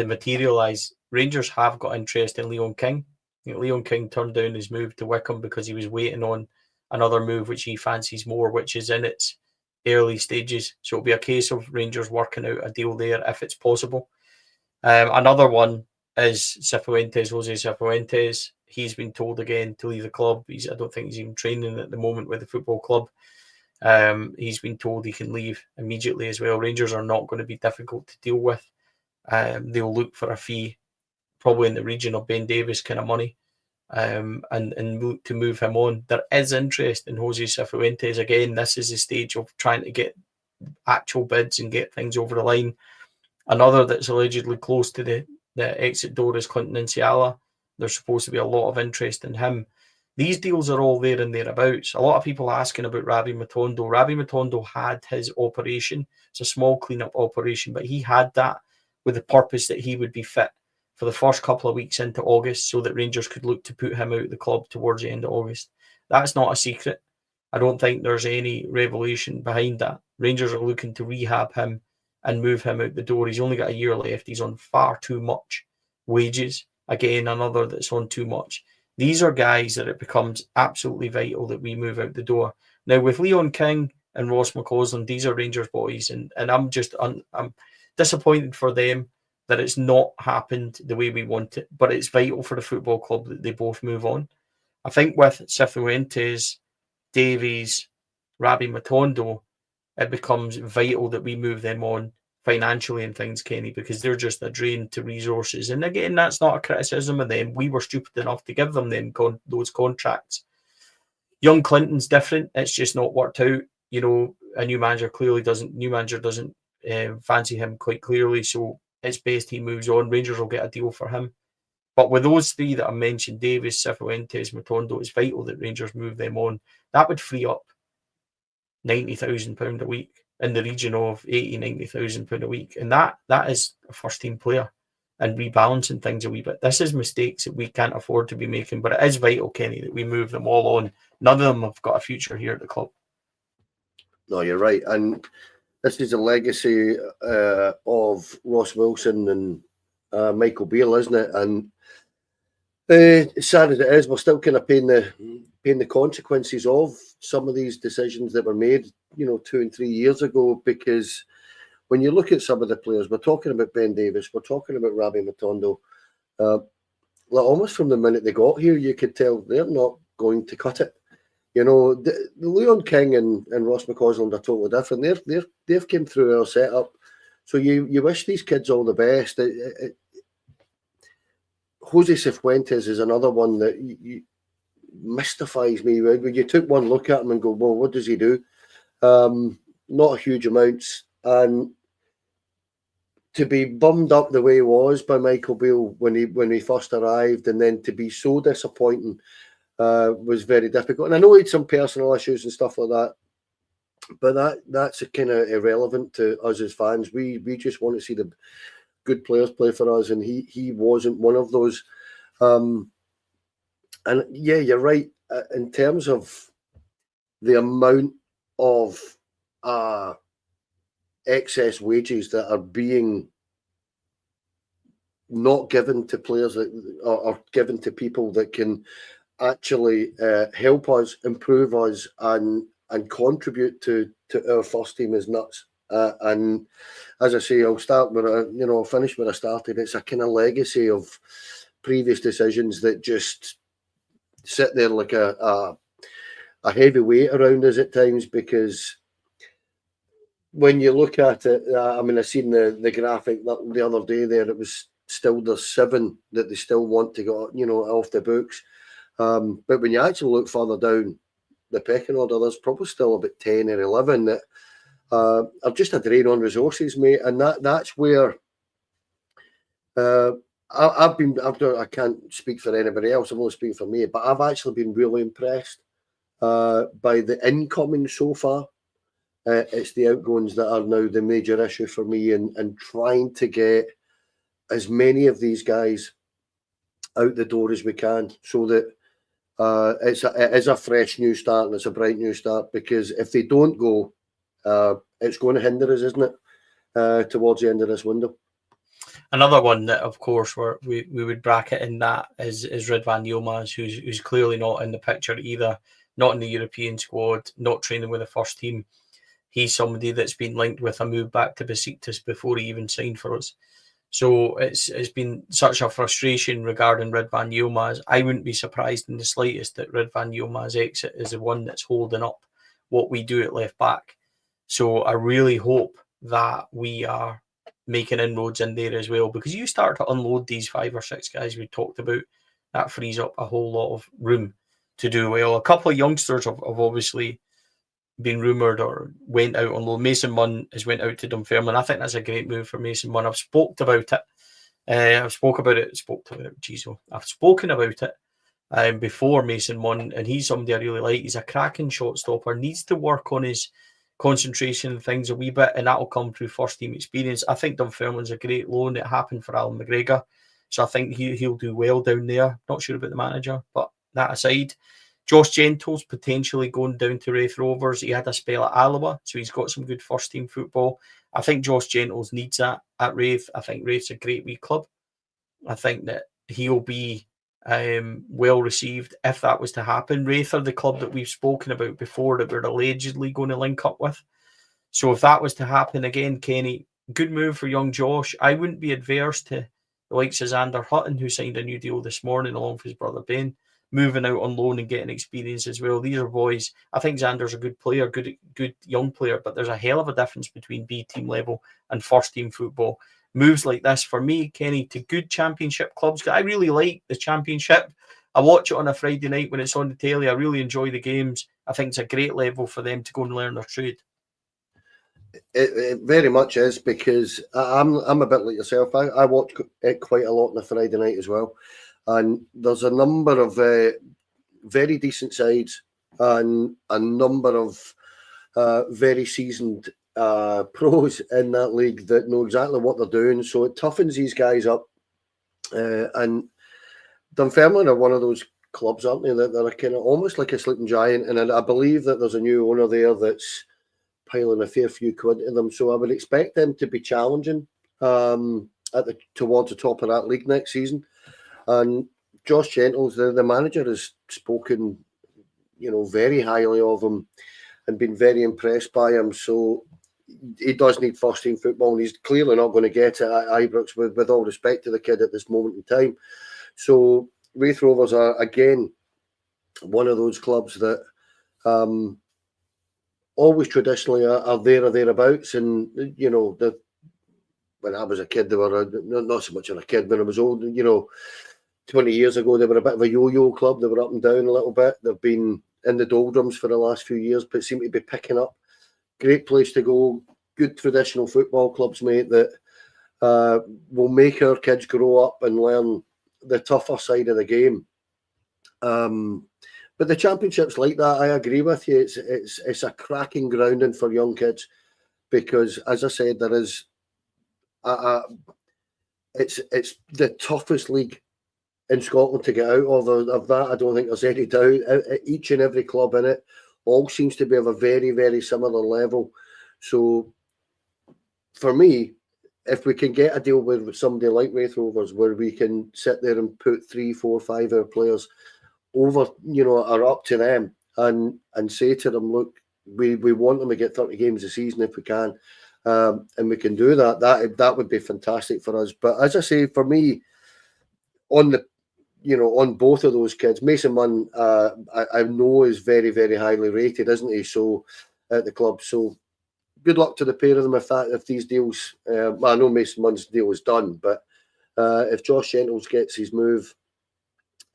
materialise. Rangers have got interest in Leon King. Leon King turned down his move to Wycombe because he was waiting on another move which he fancies more, which is in its early stages. So it'll be a case of Rangers working out a deal there if it's possible. Another one is Jose Cifuentes. He's been told again to leave the club. I don't think he's even training at the moment with the football club. He's been told he can leave immediately as well. Rangers are not going to be difficult to deal with. They'll look for a fee, probably in the region of Ben Davies kind of money, and look to move him on. There is interest in Jose Cifuentes. Again, this is the stage of trying to get actual bids and get things over the line. Another that's allegedly close to the exit door is Clinton Nsiala. There's supposed to be a lot of interest in him. These deals are all there and thereabouts. A lot of people asking about Rabbi Matondo. Rabbi Matondo had his operation. It's a small cleanup operation, but he had that with the purpose that he would be fit for the first couple of weeks into August, so that Rangers could look to put him out of the club towards the end of August. That's not a secret. I don't think there's any revelation behind that. Rangers are looking to rehab him and move him out the door. He's only got a year left. He's on far too much wages. Again, another that's on too much. These are guys that it becomes absolutely vital that we move out the door. Now, with Leon King and Ross McCausland, these are Rangers boys, and I'm disappointed for them that it's not happened the way we want it, but it's vital for the football club that they both move on. I think with Cifuentes, Davies, Rabbi Matondo, it becomes vital that we move them on financially and things, Kenny, because they're just a drain to resources. And again, that's not a criticism of them. We were stupid enough to give them those contracts. Young Clinton's different. It's just not worked out. A new manager doesn't fancy him quite clearly, so it's best he moves on. Rangers will get a deal for him. But with those three that I mentioned, Davis, Cifuentes, Matondo, it's vital that Rangers move them on. That would free up £90,000 a week, in the region of £80,000-90,000 a week. And that is a first team player, and rebalancing things a wee bit. This is mistakes that we can't afford to be making, but it is vital, Kenny, that we move them all on. None of them have got a future here at the club. No, you're right. And this is a legacy of Ross Wilson and Michael Beale, isn't it? And as sad as it is, we're still kind of paying the consequences of some of these decisions that were made, 2 and 3 years ago. Because when you look at some of the players, we're talking about Ben Davies, we're talking about Rabbi Matondo. Almost from the minute they got here, you could tell they're not going to cut it. The Leon King and Ross McCausland are totally different. They've came through our setup, so you wish these kids all the best. Jose Cifuentes is another one that mystifies me. When you took one look at him and go, well, what does he do? Not huge amounts, and to be bummed up the way he was by Michael Beale when he first arrived, and then to be so disappointing. Was very difficult. And I know he had some personal issues and stuff like that, but that's kind of irrelevant to us as fans. We just want to see the good players play for us, and he wasn't one of those. And yeah, you're right. In terms of the amount of excess wages that are being not given to players that are given to people that can actually help us, improve us, and contribute to our first team is nuts. And as I say, I'll start with I'll finish where I started. It's a kind of legacy of previous decisions that just sit there like a heavy weight around us at times, because when you look at it, I seen the graphic the other day there. It was still there's 7 that they still want to go, off the books. But when you actually look further down the pecking order, there's probably still about 10 or 11 that are just a drain on resources, mate. And that's where I can't speak for anybody else. I'm only speaking for me, but I've actually been really impressed by the incoming so far. It's the outgoings that are now the major issue for me, and trying to get as many of these guys out the door as we can, so that it is a fresh new start and it's a bright new start. Because if they don't go, it's going to hinder us, isn't it, towards the end of this window. Another one that, of course, we would bracket in that is Ridvan Yilmaz, who's clearly not in the picture either, not in the European squad, not training with the first team. He's somebody that's been linked with a move back to Besiktas before he even signed for us. So it's been such a frustration regarding Ridvan Yilmaz. I wouldn't be surprised in the slightest that Ridvan Yilmaz exit is the one that's holding up what we do at left back. So I really hope that we are making inroads in there as well, because you start to unload these 5 or 6 guys we talked about, that frees up a whole lot of room to do well. A couple of youngsters have obviously been rumoured or went out on loan. Mason Munn has went out to Dunfermline. I think that's a great move for Mason Munn. I've spoken about it. I've spoken about it before Mason Munn, and he's somebody I really like. He's a cracking shot stopper. Needs to work on his concentration and things a wee bit, and that'll come through first team experience. I think Dunfermline's a great loan. It happened for Alan McGregor, so I think he'll do well down there. Not sure about the manager, but that aside, Josh Gentle's potentially going down to Raith Rovers. He had a spell at Alloa, so he's got some good first team football. I think Josh Gentles needs that at Raith. I think Raith's a great wee club. I think that he'll be well received if that was to happen. Raith are the club that we've spoken about before that we're allegedly going to link up with. So if that was to happen again, Kenny, good move for young Josh. I wouldn't be adverse to the likes of Xander Hutton, who signed a new deal this morning along with his brother Ben, moving out on loan and getting experience as well. These are boys. I think Xander's a good player, good young player, but there's a hell of a difference between B team level and first team football. Moves like this, for me, Kenny, to good championship clubs. I really like the championship. I watch it on a Friday night when it's on the telly. I really enjoy the games. I think it's a great level for them to go and learn their trade. It very much is, because I'm a bit like yourself. I watch it quite a lot on a Friday night as well. And there's a number of very decent sides and a number of very seasoned pros in that league that know exactly what they're doing. So it toughens these guys up. And Dunfermline are one of those clubs, aren't they, that they're kind of almost like a sleeping giant. And I believe that there's a new owner there that's piling a fair few quid into them. So I would expect them to be challenging towards the top of that league next season. And Josh Gentles, the manager, has spoken, very highly of him and been very impressed by him. So he does need first team football, and he's clearly not going to get it at Ibrox, with all respect to the kid at this moment in time. So Raith Rovers are, again, one of those clubs that always traditionally are there or thereabouts. And, when I was a kid, they were not so much of a kid. When I was old, 20 years ago, they were a bit of a yo-yo club. They were up and down a little bit. They've been in the doldrums for the last few years, but seem to be picking up. Great place to go. Good traditional football clubs, mate, that will make our kids grow up and learn the tougher side of the game. But the championship's like that. I agree with you. It's a cracking grounding for young kids, because, as I said, there is it's the toughest league in Scotland to get out of that. I don't think there's any doubt. Each and every club in it all seems to be of a very, very similar level. So for me, if we can get a deal with somebody like Wraith Rovers where we can sit there and put 3, 4, 5 hour players over, are up to them and say to them, look, we want them to get 30 games a season if we can, and we can do that. That would be fantastic for us. But as I say, for me, on both of those kids, Mason Munn, I know is very, very highly rated, isn't he? So at the club, so good luck to the pair of them if these deals. Well, I know Mason Munn's deal is done, but if Josh Gentles gets his move,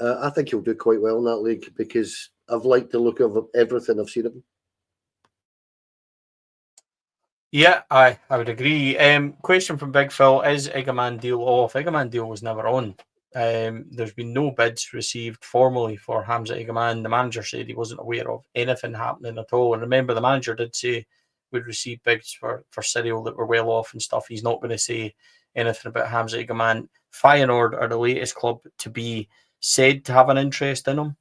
I think he'll do quite well in that league because I've liked the look of everything I've seen of him. Yeah, I would agree. Question from Big Phil: is Eggman deal off? Eggman deal was never on. There's been no bids received formally for Hamza Eggman. The manager said he wasn't aware of anything happening at all. And remember, the manager did say we'd receive bids for Cyril that were well off and stuff. He's not going to say anything about Hamza Eggman. Feyenoord are the latest club to be said to have an interest in him.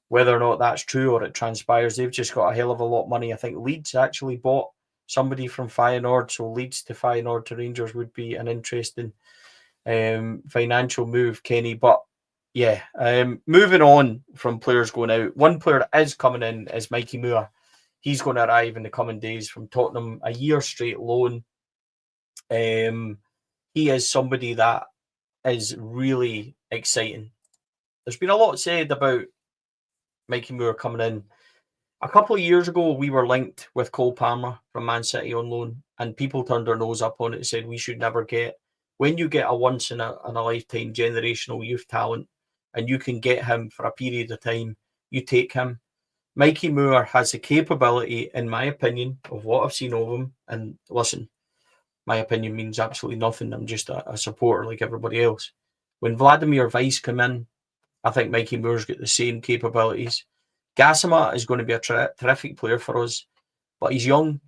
Whether or not that's true or it transpires, they've just got a hell of a lot of money. I think Leeds actually bought somebody from Feyenoord, so Leeds to Feyenoord to Rangers would be an interesting financial move, Kenny. But yeah, moving on from players going out, one player that is coming in is Mikey Moore. He's going to arrive in the coming days from Tottenham, a year straight loan. He is somebody that is really exciting. There's been a lot said about Mikey Moore coming in. A couple of years ago, we were linked with Cole Palmer from Man City on loan, and people turned their nose up on it and said we should never get. When you get a once in a lifetime generational youth talent, and you can get him for a period of time, you take him. Mikey Moore has the capability, in my opinion, of what I've seen of him. And listen, my opinion means absolutely nothing. I'm just a supporter like everybody else. When Vladimir Weiss came in, I think Mikey Moore's got the same capabilities. Gassama is going to be a terrific player for us, but he's young.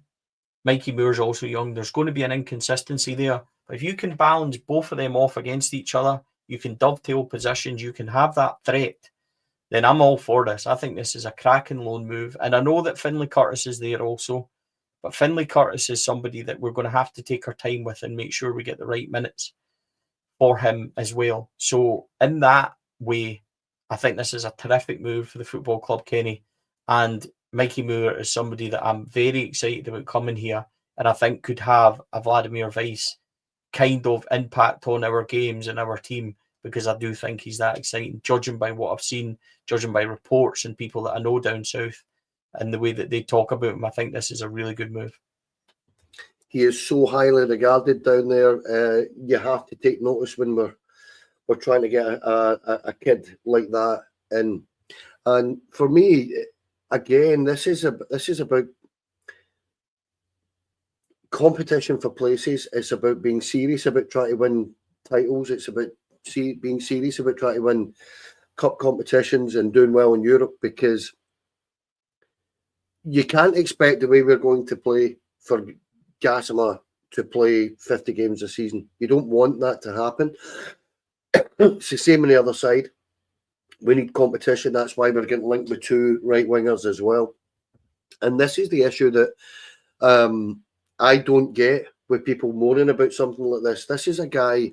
Mikey Moore's also young. There's going to be an inconsistency there. But if you can balance both of them off against each other, you can dovetail positions, you can have that threat, then I'm all for this. I think this is a cracking loan move. And I know that Finlay Curtis is there also, but Finlay Curtis is somebody that we're going to have to take our time with and make sure we get the right minutes for him as well. So in that way, I think this is a terrific move for the football club, Kenny. And Mikey Moore is somebody that I'm very excited about coming here, and I think could have a Vladimir Weiss kind of impact on our games and our team, because I do think he's that exciting, judging by what I've seen, judging by reports and people that I know down south and the way that they talk about him. I think this is a really good move. He is so highly regarded down there. You have to take notice when we're trying to get a kid like that in. And for me, again, this is about competition for places. It's about being serious about trying to win titles. It's about being serious about trying to win cup competitions and doing well in Europe, because you can't expect the way we're going to play for Gassama to play 50 games a season. You don't want that to happen. It's the same on the other side. We need competition. That's why we're getting linked with 2 right wingers as well. And this is the issue that I don't get with people moaning about something like this. This is a guy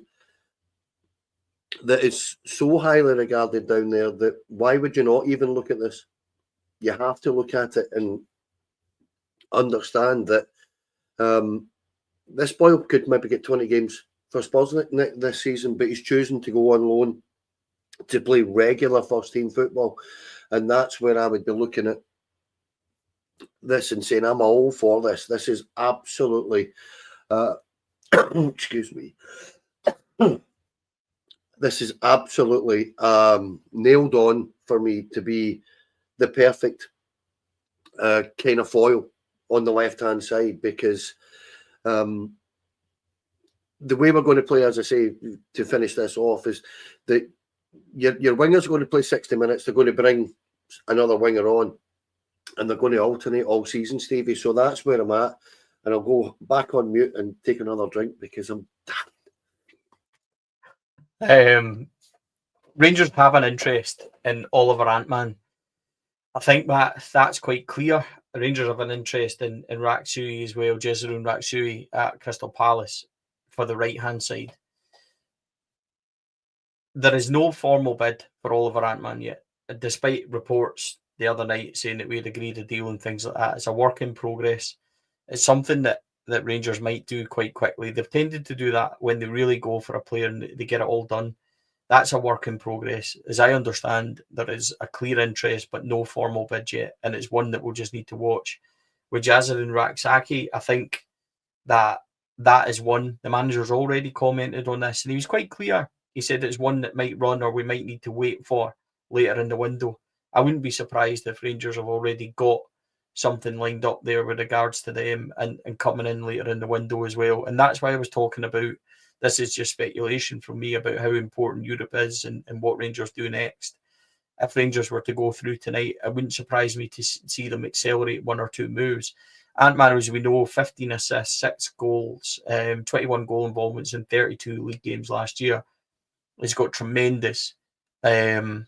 that is so highly regarded down there that why would you not even look at this? You have to look at it and understand that this boy could maybe get 20 games for Spurs this season, but he's choosing to go on loan to play regular first team football. And that's where I would be looking at this and saying, I'm all for this. This is absolutely, excuse me, this is absolutely nailed on for me to be the perfect kind of foil on the left-hand side, because the way we're going to play, as I say, to finish this off, is that your wingers are going to play 60 minutes. They're going to bring another winger on, and they're going to alternate all season, Stevie. So that's where I'm at. And I'll go back on mute and take another drink because I'm... Rangers have an interest in Oliver Antman. I think that's quite clear. The Rangers have an interest in Raksui as well, Jezerun Raksui at Crystal Palace for the right-hand side. There is no formal bid for Oliver Antman yet, despite reports the other night saying that we had agreed a deal and things like that. It's a work in progress. It's something that Rangers might do quite quickly. They've tended to do that when they really go for a player and they get it all done. That's a work in progress. As I understand, there is a clear interest, but no formal bid yet, and it's one that we'll just need to watch. With Jazaryn Raksaki, I think that is one. The manager's already commented on this, and he was quite clear. He said it's one that might run or we might need to wait for later in the window. I wouldn't be surprised if Rangers have already got something lined up there with regards to them and coming in later in the window as well. And that's why I was talking about, this is just speculation from me about how important Europe is and what Rangers do next. If Rangers were to go through tonight, it wouldn't surprise me to see them accelerate one or two moves. Antman, as we know, 15 assists, 6 goals, 21 goal involvements in 32 league games last year. He's got tremendous stats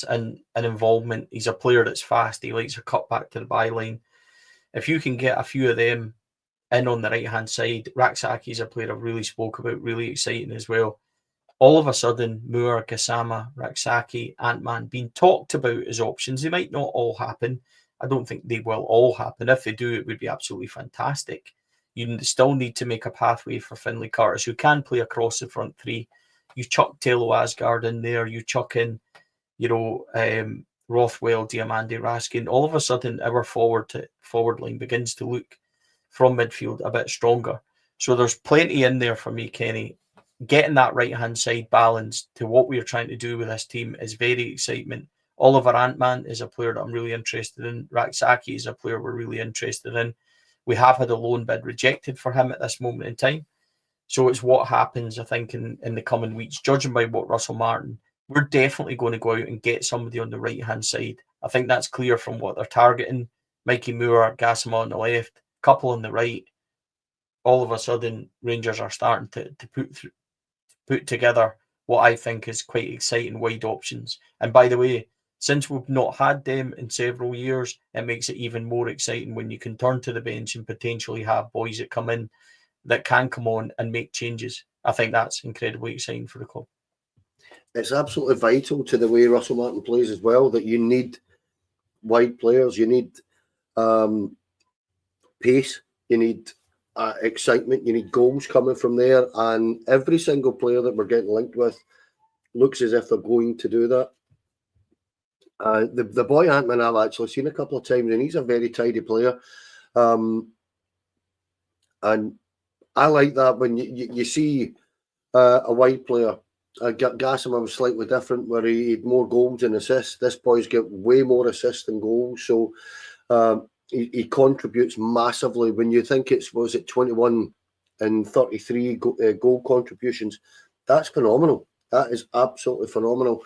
and involvement. He's a player that's fast. He likes a cut back to the byline. If you can get a few of them in on the right-hand side, Raksaki is a player I've really spoke about, really exciting as well. All of a sudden, Moore, Gassama, Raksaki, Antman being talked about as options. They might not all happen. I don't think they will all happen. If they do, it would be absolutely fantastic. You still need to make a pathway for Finlay Curtis, who can play across the front three. You chuck Taylor Asgard in there. You chuck in, Rothwell, Diamande, Raskin. All of a sudden, our forward line begins to look from midfield a bit stronger. So there's plenty in there for me, Kenny. Getting that right-hand side balance to what we are trying to do with this team is very exciting. Oliver Antman is a player that I'm really interested in. Raksaki is a player we're really interested in. We have had a loan bid rejected for him at this moment in time. So it's what happens, I think, in the coming weeks. Judging by what Russell Martin, we're definitely going to go out and get somebody on the right-hand side. I think that's clear from what they're targeting. Mikey Moore, Gassama on the left, couple on the right. All of a sudden, Rangers are starting to put together what I think is quite exciting wide options. And by the way, since we've not had them in several years, it makes it even more exciting when you can turn to the bench and potentially have boys that come in that can come on and make changes. I think that's incredibly exciting for the club. It's absolutely vital to the way Russell Martin plays as well, that you need wide players, you need pace, you need excitement, you need goals coming from there, and every single player that we're getting linked with looks as if they're going to do that. The boy Antman I've actually seen a couple of times, and he's a very tidy player, and I like that when you see a wide player. Gassama was slightly different, where he had more goals and assists. This boy's got way more assists than goals, so he contributes massively. When you think it's 21 and 33 goal contributions, that's phenomenal. That is absolutely phenomenal.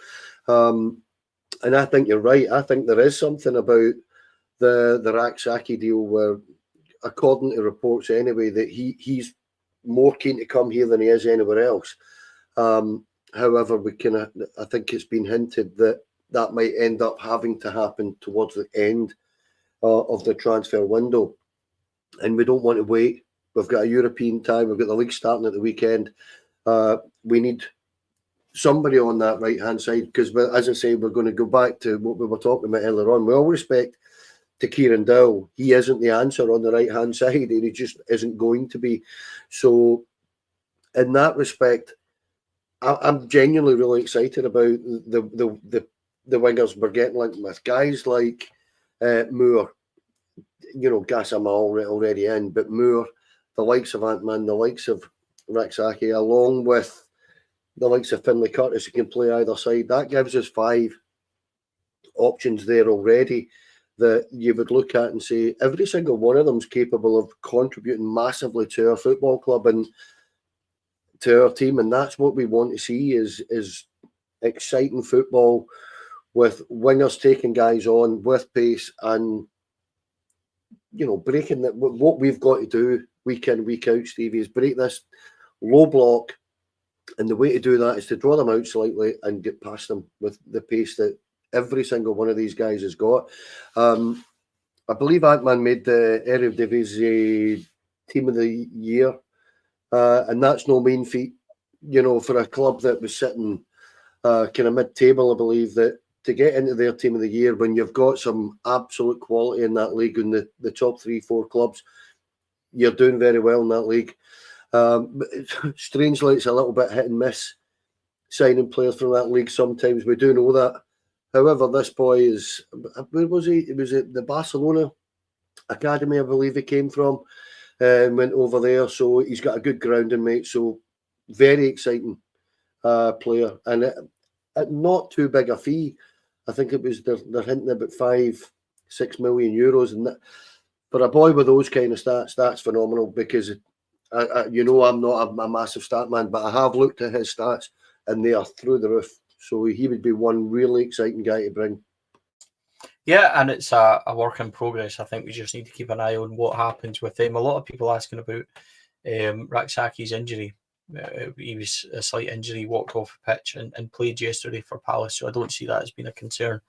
And I think you're right. I think there is something about the Raksaki deal where, according to reports anyway, that he's more keen to come here than he is anywhere else. However, I think it's been hinted that might end up having to happen towards the end of the transfer window, and we don't want to wait. We've got a European time. We've got the league starting at the weekend. We need somebody on that right-hand side, because, as I say, we're going to go back to what we were talking about earlier on. With all respect to Kieran Dowell, he isn't the answer on the right-hand side, and he just isn't going to be. So, in that respect, I'm genuinely really excited about the wingers we're getting linked with. Guys like Moore, Gassama already in, but Moore, the likes of Antman, the likes of Raksaki, along with the likes of Finlay Curtis, who can play either side. That gives us 5 options there already that you would look at and say every single one of them is capable of contributing massively to our football club and to our team, and that's what we want to see is exciting football with wingers taking guys on with pace and breaking that. What we've got to do week in, week out, Stevie, is break this low block, and the way to do that is to draw them out slightly and get past them with the pace that every single one of these guys has got. I believe Ant-Man made the Eredivisie Team of the Year, and that's no mean feat, for a club that was sitting kind of mid-table. I believe that to get into their Team of the Year when you've got some absolute quality in that league, and the top 3-4 clubs, you're doing very well in that league. Strangely, it's a little bit hit and miss signing players from that league sometimes. We do know that. However, this boy is, where was he? It was at the Barcelona Academy, I believe he came from, and went over there. So he's got a good grounding, mate. So very exciting player, and at not too big a fee. I think it was they're hinting about 5-6 million euros, and that, for a boy with those kind of stats, that's phenomenal. Because I'm not a massive stat man, but I have looked at his stats, and they are through the roof. So he would be one really exciting guy to bring. Yeah, and it's a work in progress. I think we just need to keep an eye on what happens with him. A lot of people asking about Raksaki's injury. He was a slight injury, walked off the pitch and played yesterday for Palace. So I don't see that as being a concern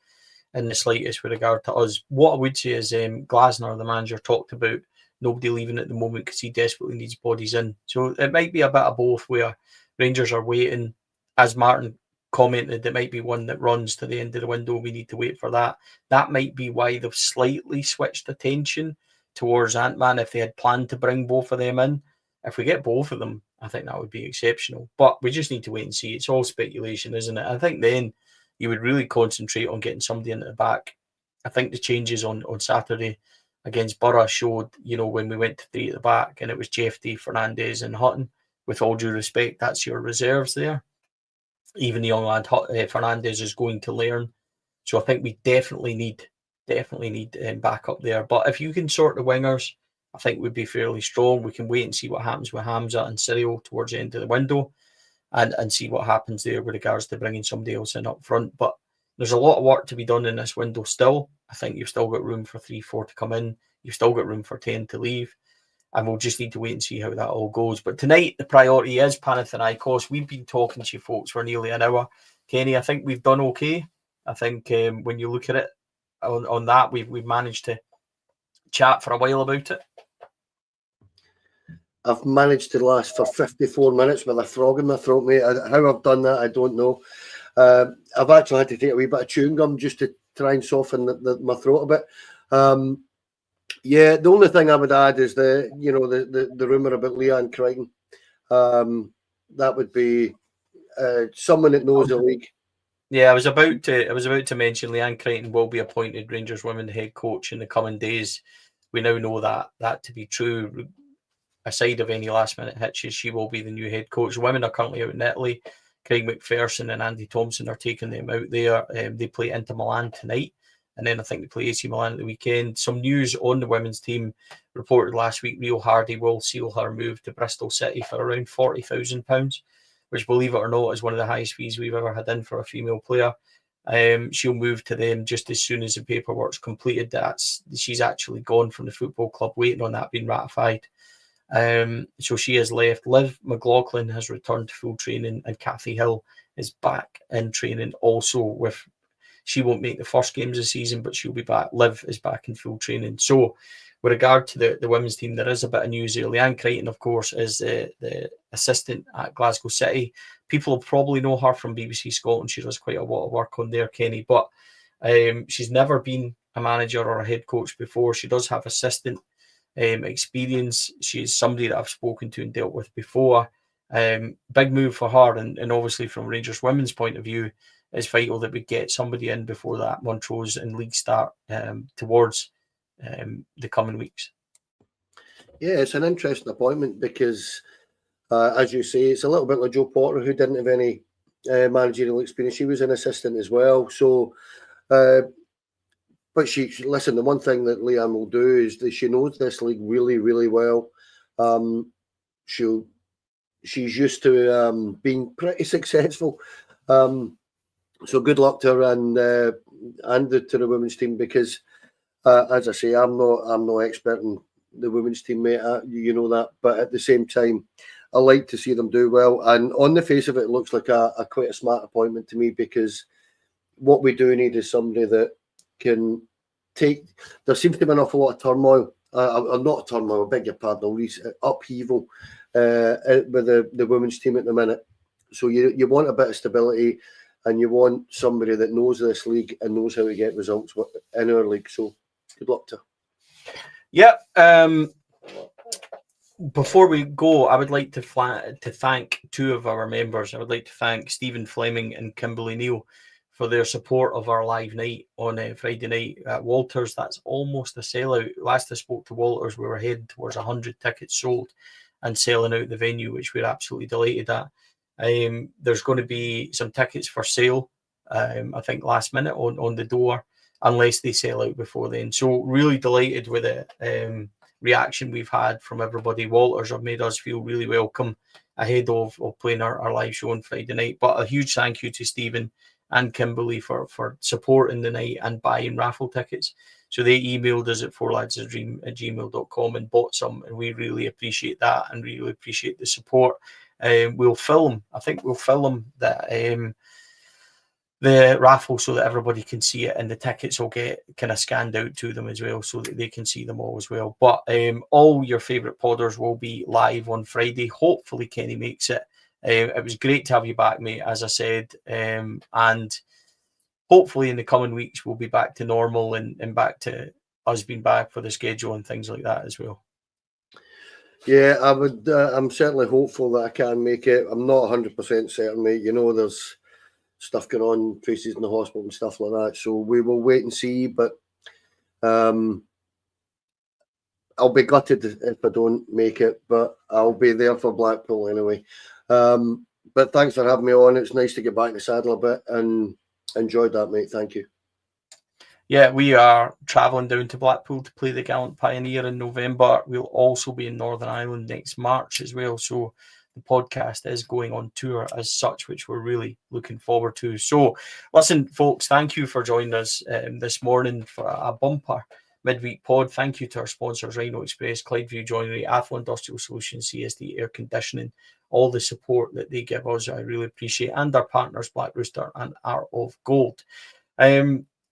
in the slightest with regard to us. What I would say is Glasner, the manager, talked about nobody leaving at the moment because he desperately needs bodies in. So it might be a bit of both, where Rangers are waiting. As Martin commented, there might be one that runs to the end of the window. We need to wait for that. That might be why they've slightly switched attention towards Ant-Man if they had planned to bring both of them in. If we get both of them, I think that would be exceptional. But we just need to wait and see. It's all speculation, isn't it? I think then you would really concentrate on getting somebody into the back. I think the changes on Saturday against Borough showed, when we went to 3 at the back, and it was Jeffy, Fernandez and Hutton. With all due respect, that's your reserves there. Even the young lad Fernandez is going to learn. So I think we definitely need back up there. But if you can sort the wingers, I think we'd be fairly strong. We can wait and see what happens with Hamza and Cyril towards the end of the window, and see what happens there with regards to bringing somebody else in up front. But there's a lot of work to be done in this window still. I think you've still got room for 3-4 to come in. You've still got room for 10 to leave. And we'll just need to wait and see how that all goes. But tonight, the priority is Panathinaikos. We've been talking to you folks for nearly an hour. Kenny, I think we've done okay. I think when you look at it on that, we've managed to chat for a while about it. I've managed to last for 54 minutes with a frog in my throat, mate. How I've done that, I don't know. I've actually had to take a wee bit of chewing gum just to try and soften my throat a bit. Yeah, the only thing I would add is the rumour about Leanne Crichton. That would be someone that knows the league. Yeah, I was about to mention Leanne Crichton will be appointed Rangers women head coach in the coming days. We now know that to be true. Aside of any last minute hitches, she will be the new head coach. The women are currently out in Italy. Craig McPherson and Andy Thompson are taking them out there. They play Inter Milan tonight. And then I think they play AC Milan at the weekend. Some news on the women's team reported last week. Rio Hardy will seal her move to Bristol City for around £40,000, which, believe it or not, is one of the highest fees we've ever had in for a female player. She'll move to them just as soon as the paperwork's completed. She's actually gone from the football club, waiting on that being ratified. So she has left. Liv McLaughlin has returned to full training, and Kathy Hill is back in training also. She won't make the first games of the season, but she'll be back. Liv is back in full training. So with regard to the women's team, there is a bit of news there. Leanne Crichton, of course, is the assistant at Glasgow City. People probably know her from BBC Scotland. She does quite a lot of work on there, Kenny. But she's never been a manager or a head coach before. She does have assistant experience. She's somebody that I've spoken to and dealt with before. Big move for her, and obviously from Rangers women's point of view, it's vital that we get somebody in before that Montrose and league start towards the coming weeks. Yeah, it's an interesting appointment because, as you say, it's a little bit like Joe Potter, who didn't have any managerial experience. She was an assistant as well. So, but listen, the one thing that Leanne will do is that she knows this league really, really well. She's used to being pretty successful. So good luck to her and to the women's team, because, as I say, I'm no expert in the women's team, mate. You know that, but at the same time, I like to see them do well. And on the face of it, it looks like a quite a smart appointment to me, because what we do need is somebody that can take. There seems to be an awful lot of turmoil. Not turmoil, I beg your pardon, upheaval with the women's team at the minute. So you want a bit of stability, and you want somebody that knows this league and knows how to get results in our league. So good luck to her. Yeah. Before we go, I would like to thank two of our members. I would like to thank Stephen Fleming and Kimberly Neal for their support of our live night on Friday night at Walters. That's almost a sellout. Last I spoke to Walters, we were heading towards 100 tickets sold and selling out the venue, which we're absolutely delighted at. There's going to be some tickets for sale, I think last minute on the door, unless they sell out before then. So really delighted with it. Reaction we've had from everybody. Walters have made us feel really welcome ahead of playing our live show on Friday night. But a huge thank you to Stephen and Kimberly for supporting the night and buying raffle tickets. So they emailed us at fourladsadream@gmail.com and bought some, and we really appreciate that and really appreciate the support. We'll film the raffle so that everybody can see it, and the tickets will get kind of scanned out to them as well so that they can see them all as well. But all your favourite podders will be live on Friday. Hopefully Kenny makes it. It was great to have you back, mate, as I said, and hopefully in the coming weeks we'll be back to normal and back to us being back for the schedule and things like that as well. Yeah, I would. I'm certainly hopeful that I can make it. I'm not 100% certain, mate. You know, there's stuff going on, Tracy's in the hospital and stuff like that. So we will wait and see. But I'll be gutted if I don't make it, but I'll be there for Blackpool anyway. But thanks for having me on. It's nice to get back in the saddle a bit and enjoyed that, mate. Thank you. Yeah, we are travelling down to Blackpool to play the Gallant Pioneer in November. We'll also be in Northern Ireland next March as well. So the podcast is going on tour as such, which we're really looking forward to. So listen, folks, thank you for joining us this morning for a bumper midweek pod. Thank you to our sponsors, Rhino Express, Clydeview Joinery, Athol Industrial Solutions, CSD Air Conditioning, all the support that they give us, I really appreciate, and our partners, Black Rooster and Art of Gold.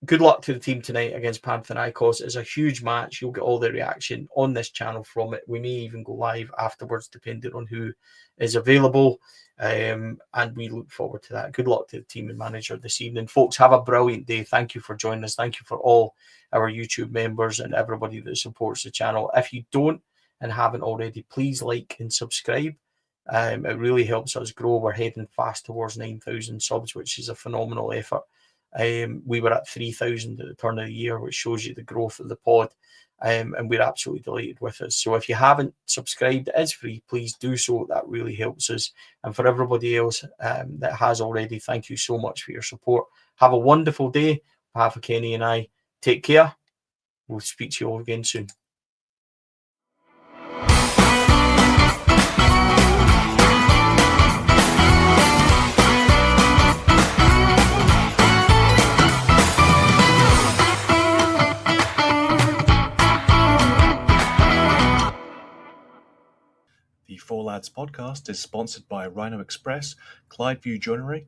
Good luck to the team tonight against Panathinaikos. It's a huge match. You'll get all the reaction on this channel from it. We may even go live afterwards, depending on who is available. And we look forward to that. Good luck to the team and manager this evening. Folks, have a brilliant day. Thank you for joining us. Thank you for all our YouTube members and everybody that supports the channel. If you don't and haven't already, please like and subscribe. It really helps us grow. We're heading fast towards 9,000 subs, which is a phenomenal effort. We were at 3,000 at the turn of the year, which shows you the growth of the pod, and we're absolutely delighted with it. So if you haven't subscribed, it is free. Please do so. That really helps us. And for everybody else that has already, thank you so much for your support. Have a wonderful day. On behalf of Kenny and I, take care. We'll speak to you all again soon. The Four Lads podcast is sponsored by Rhino Express, Clydeview Joinery,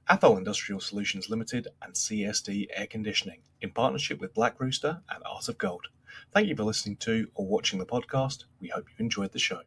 Athol Industrial Solutions Limited, and CSD Air Conditioning, in partnership with Black Rooster and Art of Gold. Thank you for listening to or watching the podcast. We hope you've enjoyed the show.